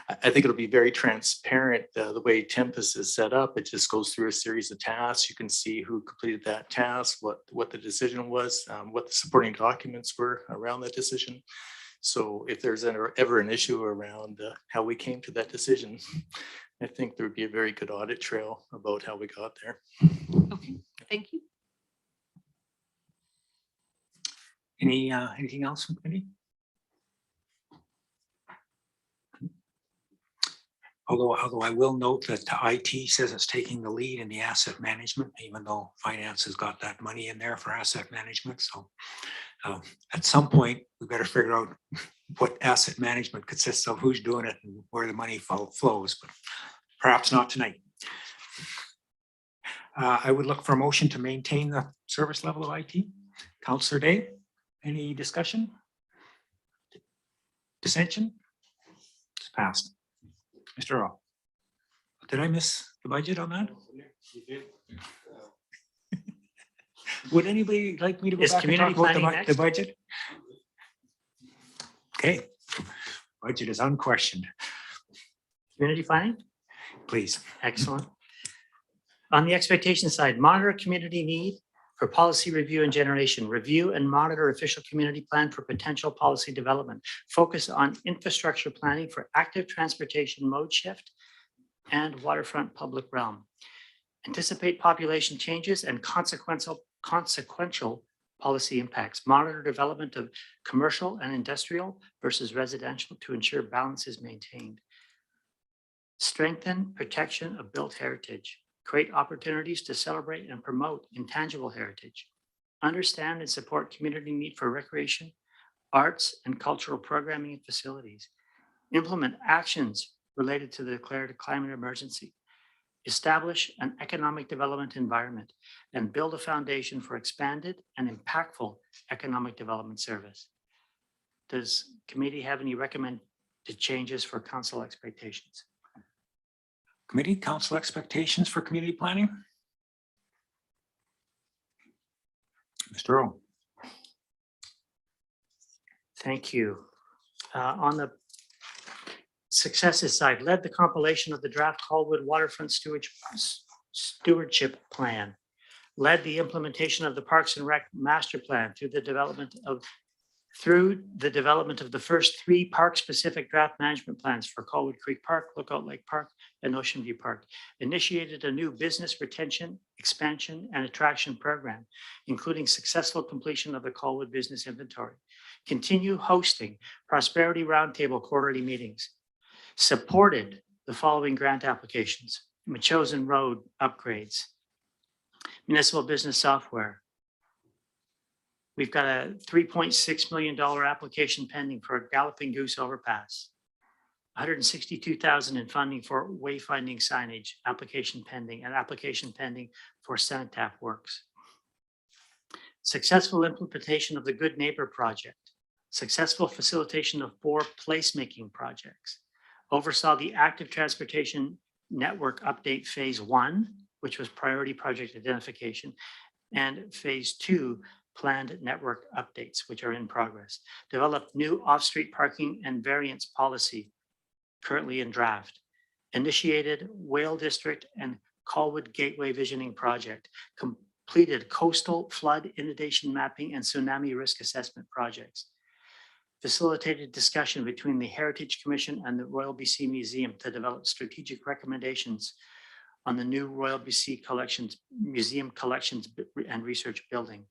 I think it'll be very transparent. The way Tempest is set up, it just goes through a series of tasks. You can see who completed that task, what the decision was, what the supporting documents were around that decision. So if there's ever an issue around how we came to that decision, I think there would be a very good audit trail about how we got there.
Okay, thank you.
Anything else from committee? Although I will note that IT says it's taking the lead in the asset management, even though finance has got that money in there for asset management. So at some point, we better figure out what asset management consists of, who's doing it, and where the money flows, but perhaps not tonight. I would look for a motion to maintain the service level of IT. Councillor Day, any discussion? Dissension? It's passed. Mr. Earl, did I miss the budget on that? Would anybody like me to go
Is
back and talk
community
about
planning
the
next?
budget? Okay, budget is unquestioned,
Community planning?
please.
Excellent. On the expectation side, monitor community need for policy review and generation, review and monitor official community plan for potential policy development, focus on infrastructure planning for active transportation mode shift and waterfront public realm. Anticipate population changes and consequential policy impacts, monitor development of commercial and industrial versus residential to ensure balance is maintained. Strengthen protection of built heritage. Create opportunities to celebrate and promote intangible heritage. Understand and support community need for recreation, arts, and cultural programming and facilities. Implement actions related to the declared climate emergency. Establish an economic development environment and build a foundation for expanded and impactful economic development service. Does committee have any recommended changes for council expectations?
Committee, council expectations for community planning? Mr. Earl.
Thank you. On the successes side, led the compilation of the draft Colwood Waterfront Stewardship Plan, led the implementation of the Parks and Rec Master Plan through the development of the first 3 park-specific draft management plans for Colwood Creek Park, Lookout Lake Park, and Ocean View Park, initiated a new business retention, expansion, and attraction program, including successful completion of the Colwood Business Inventory. Continue hosting Prosperity Roundtable quarterly meetings. Supported the following grant applications: Machosen Road upgrades, municipal business software. We've got a $3.6 million application pending for Galloping Goose Overpass. $162,000 in funding for wayfinding signage, application pending, and application pending for cenotaph works. Successful implementation of the Good Neighbor Project. Successful facilitation of 4 placemaking projects. Oversaw the Active Transportation Network Update Phase 1, which was priority project identification, and Phase 2, planned network updates, which are in progress. Developed new off-street parking and variance policy, currently in draft. Initiated Whale District and Colwood Gateway Visioning Project. Completed coastal flood inundation mapping and tsunami risk assessment projects. Facilitated discussion between the Heritage Commission and the Royal BC Museum to develop strategic recommendations on the new Royal BC Museum Collections and Research Building.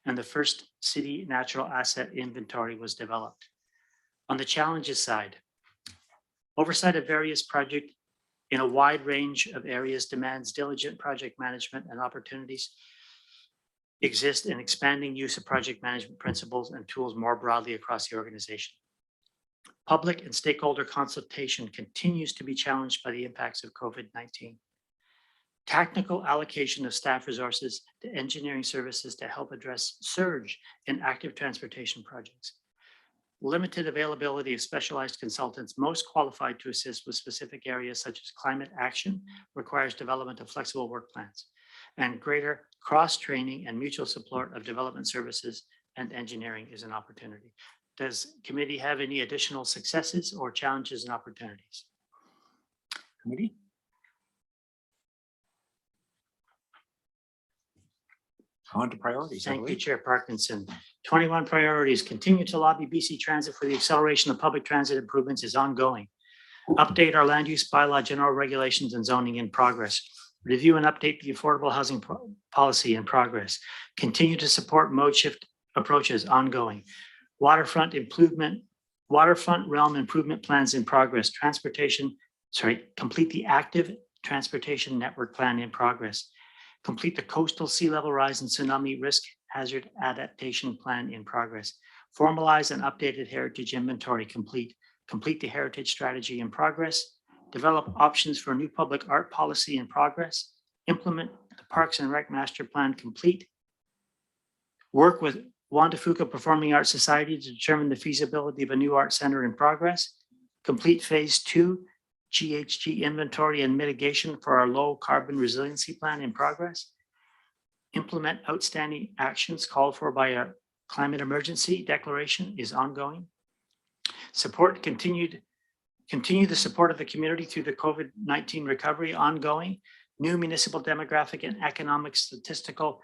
And the first city natural asset inventory was developed. On the challenges side, oversight of various project in a wide range of areas demands diligent project management, and opportunities exist in expanding use of project management principles and tools more broadly across the organization. Public and stakeholder consultation continues to be challenged by the impacts of COVID-19. Technical allocation of staff resources to engineering services to help address surge in active transportation projects. Limited availability of specialized consultants most qualified to assist with specific areas such as climate action requires development of flexible work plans, and greater cross-training and mutual support of development services and engineering is an opportunity. Does committee have any additional successes or challenges and opportunities?
Committee? On to priorities, I
Thank you,
believe.
Chair Parkinson. 21 priorities. Continue to lobby BC Transit for the acceleration of public transit improvements is ongoing. Update our land use bylaw, general regulations and zoning in progress. Review and update the affordable housing policy in progress. Continue to support mode shift approaches ongoing. Waterfront realm improvement plans in progress. Complete the active transportation network plan in progress. Complete the coastal sea level rise and tsunami risk hazard adaptation plan in progress. Formalize an updated heritage inventory complete. Complete the heritage strategy in progress. Develop options for a new public art policy in progress. Implement the Parks and Rec master plan complete. Work with Juan de Fuca Performing Arts Society to determine the feasibility of a new art center in progress. Complete phase 2 GHG inventory and mitigation for our low carbon resiliency plan in progress. Implement outstanding actions called for by a climate emergency declaration is ongoing. Continue the support of the community through the COVID-19 recovery ongoing. New municipal demographic and economic statistical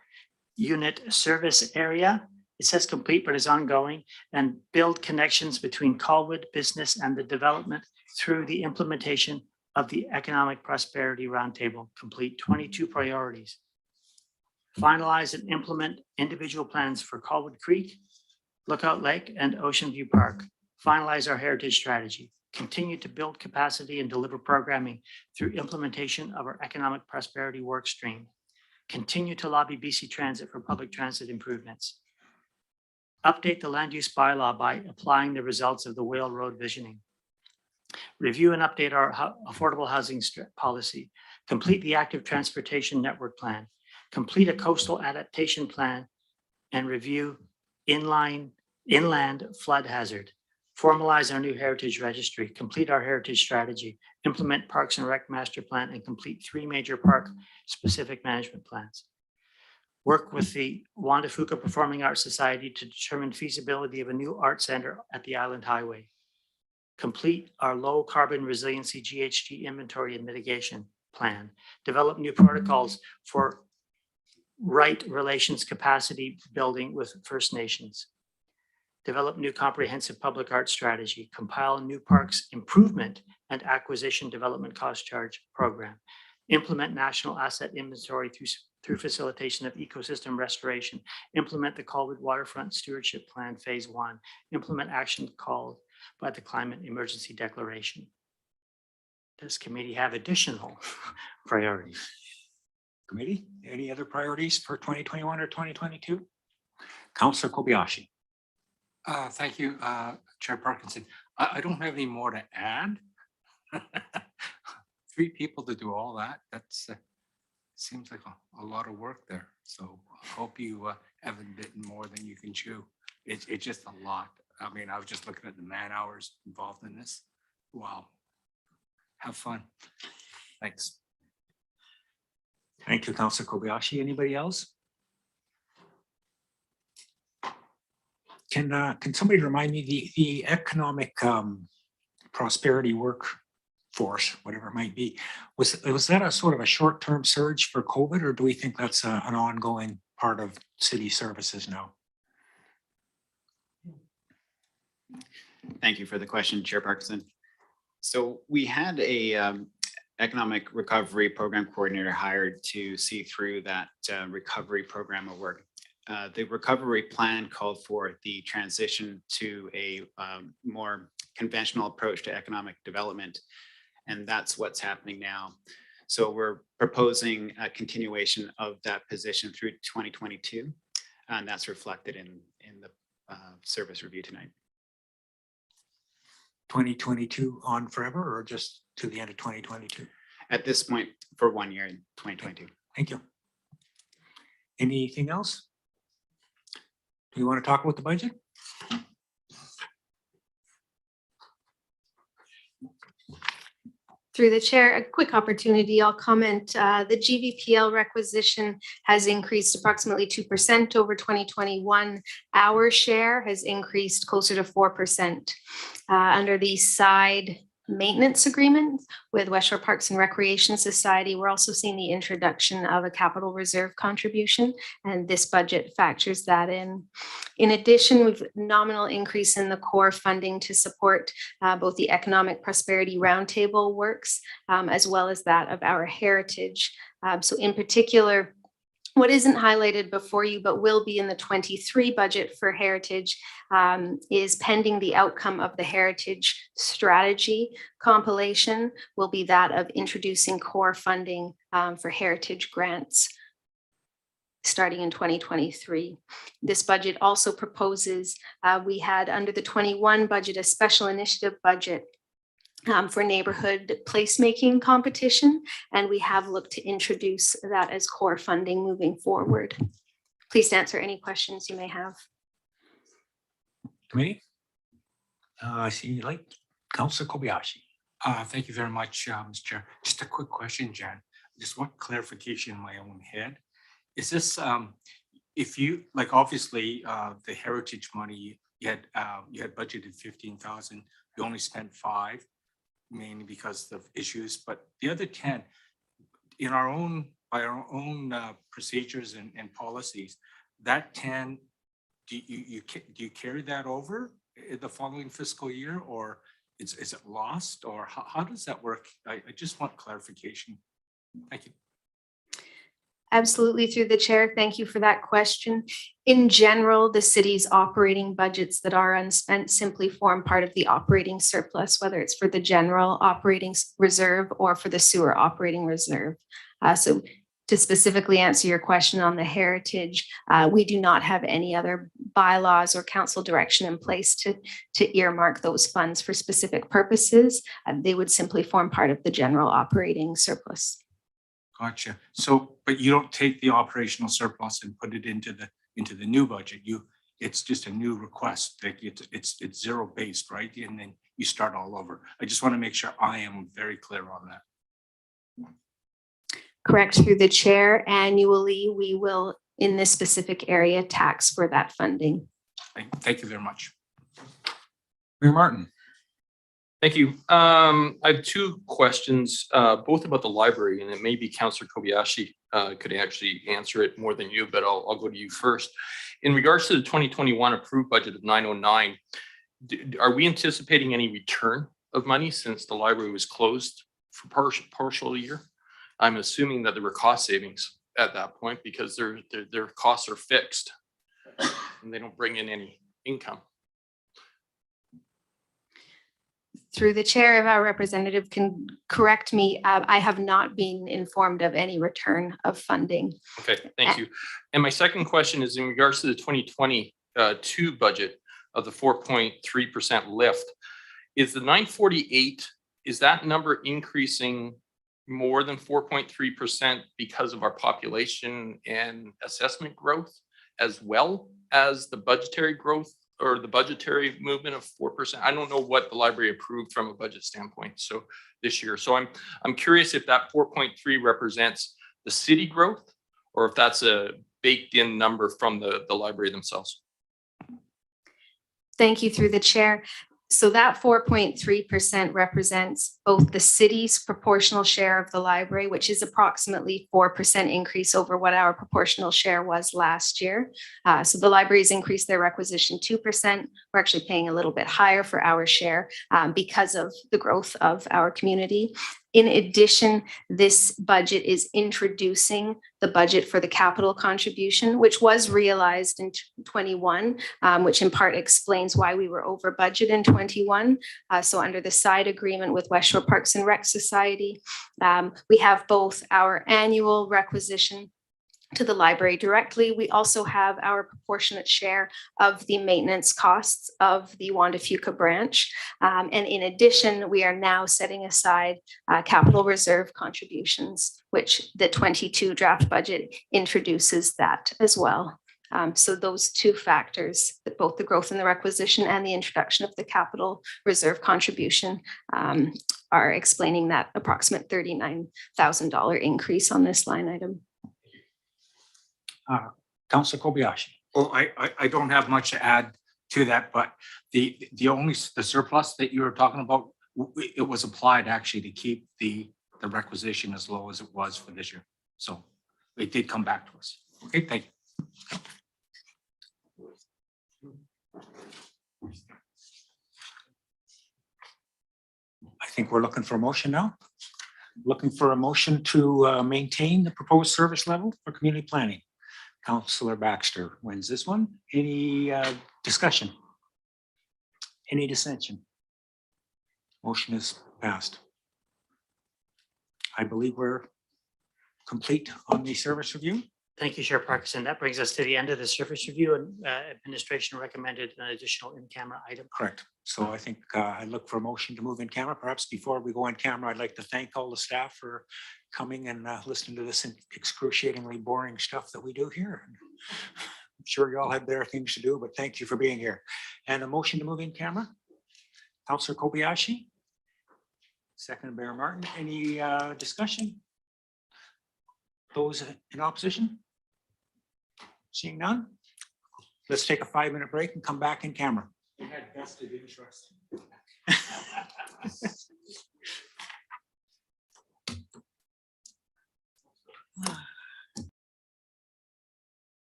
unit service area. It says complete, but is ongoing, and build connections between Colwood business and the development through the implementation of the Economic Prosperity Roundtable. Complete 22 priorities. Finalize and implement individual plans for Colwood Creek, Lookout Lake, and Ocean View Park. Finalize our heritage strategy. Continue to build capacity and deliver programming through implementation of our economic prosperity work stream. Continue to lobby BC Transit for public transit improvements. Update the land use bylaw by applying the results of the Whale Road visioning. Review and update our affordable housing policy. Complete the active transportation network plan. Complete a coastal adaptation plan and review inland flood hazard. Formalize our new heritage registry. Complete our heritage strategy. Implement Parks and Rec master plan and complete 3 major park specific management plans. Work with the Juan de Fuca Performing Arts Society to determine feasibility of a new art center at the Island Highway. Complete our low carbon resiliency GHG inventory and mitigation plan. Develop new protocols for right relations capacity building with First Nations. Develop new comprehensive public art strategy. Compile new parks improvement and acquisition development cost charge program. Implement national asset inventory through facilitation of ecosystem restoration. Implement the Colwood Waterfront Stewardship Plan Phase 1. Implement action called by the Climate Emergency Declaration. Does committee have additional priorities?
Committee, any other priorities for 2021 or 2022? Councillor Kobayashi.
Thank you, Chair Parkinson. I don't have any more to add. 3 people to do all that. That's seems like a lot of work there. So I hope you haven't bitten more than you can chew. It's just a lot. I mean, I was just looking at the man hours involved in this. Wow. Have fun. Thanks.
Thank you, Councillor Kobayashi. Anybody else? Can somebody remind me the economic prosperity workforce, whatever it might be, was that a sort of a short-term surge for COVID, or do we think that's an ongoing part of city services now?
Thank you for the question, Chair Parkinson. So we had a economic recovery program coordinator hired to see through that recovery program of work. The recovery plan called for the transition to a more conventional approach to economic development. And that's what's happening now. So we're proposing a continuation of that position through 2022. And that's reflected in the service review tonight.
2022 on forever or just to the end of 2022?
At this point, for 1 year in 2022.
Thank you. Anything else? Do you want to talk about the budget?
Through the chair, a quick opportunity, I'll comment. The GVPL requisition has increased approximately 2% over 2021. Our share has increased closer to 4%. Under the side maintenance agreement with West Shore Parks and Recreation Society, we're also seeing the introduction of a capital reserve contribution, and this budget factors that in. In addition, we've nominal increase in the core funding to support both the Economic Prosperity Roundtable works, as well as that of our heritage. So in particular, what isn't highlighted before you, but will be in the 23 budget for heritage, is pending the outcome of the heritage strategy compilation, will be that of introducing core funding for heritage grants starting in 2023. This budget also proposes, we had under the 21 budget, a special initiative budget for neighborhood placemaking competition, and we have looked to introduce that as core funding moving forward. Please answer any questions you may have.
Committee? I see you like Councilor Kobayashi.
Thank you very much, Mr. Chair. Just a quick question, Jan. Just one clarification in my own head. Is this, if you, like, obviously, the heritage money, you had budgeted 15,000, you only spent 5, mainly because of issues, but the other 10, in our own, by our own procedures and policies, that 10, do you carry that over in the following fiscal year, or is it lost, or how does that work? I just want clarification. Thank you.
Absolutely, through the chair. Thank you for that question. In general, the city's operating budgets that are unspent simply form part of the operating surplus, whether it's for the general operating reserve or for the sewer operating reserve. So to specifically answer your question on the heritage, we do not have any other bylaws or council direction in place to earmark those funds for specific purposes. They would simply form part of the general operating surplus.
Gotcha. So, but you don't take the operational surplus and put it into the new budget. It's just a new request. Like it's zero based, right? And then you start all over. I just want to make sure I am very clear on that.
Correct, through the chair. Annually, we will, in this specific area, tax for that funding.
Thank you very much.
Mayor Martin.
Thank you. I have 2 questions, both about the library, and it may be Councillor Kobayashi could actually answer it more than you, but I'll go to you first. In regards to the 2021 approved budget of 909, are we anticipating any return of money since the library was closed for partial year? I'm assuming that there were cost savings at that point because their costs are fixed and they don't bring in any income.
Through the chair, if our representative can correct me, I have not been informed of any return of funding.
Okay, thank you. And my second question is in regards to the 2022 budget of the 4.3% lift. Is the 948, is that number increasing more than 4.3% because of our population and assessment growth, as well as the budgetary growth or the budgetary movement of 4%? I don't know what the library approved from a budget standpoint so this year. So I'm curious if that 4.3 represents the city growth or if that's a baked in number from the library themselves.
Thank you, through the chair. So that 4.3% represents both the city's proportional share of the library, which is approximately 4% increase over what our proportional share was last year. So the libraries increased their requisition 2%. We're actually paying a little bit higher for our share because of the growth of our community. In addition, this budget is introducing the budget for the capital contribution, which was realized in 21, which in part explains why we were over budget in 21. So under the side agreement with West Shore Parks and Rec Society, we have both our annual requisition to the library directly. We also have our proportionate share of the maintenance costs of the Wanda Fuca branch. And in addition, we are now setting aside capital reserve contributions, which the 22 draft budget introduces that as well. So those two factors, both the growth in the requisition and the introduction of the capital reserve contribution, are explaining that approximate $39,000 increase on this line item.
Councilor Kobayashi.
Well, I don't have much to add to that, but the surplus that you were talking about, it was applied actually to keep the requisition as low as it was for this year. So it did come back to us. Okay, thank you. I think we're looking for a motion now. Looking for a motion to maintain the proposed service level for community planning. Councillor Baxter wins this one. Any discussion? Any dissension? Motion is passed. I believe we're complete on the service review.
Thank you, Chair Parkinson. That brings us to the end of the service review, and administration recommended an additional in-camera item.
Correct. So I think I look for a motion to move in camera. Perhaps before we go on camera, I'd like to thank all the staff for coming and listening to this excruciatingly boring stuff that we do here. I'm sure you all have better things to do, but thank you for being here. And a motion to move in camera. Councillor Kobayashi. Second, Mayor Martin. Any discussion? Those in opposition? Seeing none? Let's take a 5-minute break and come back in camera. We had vested interest.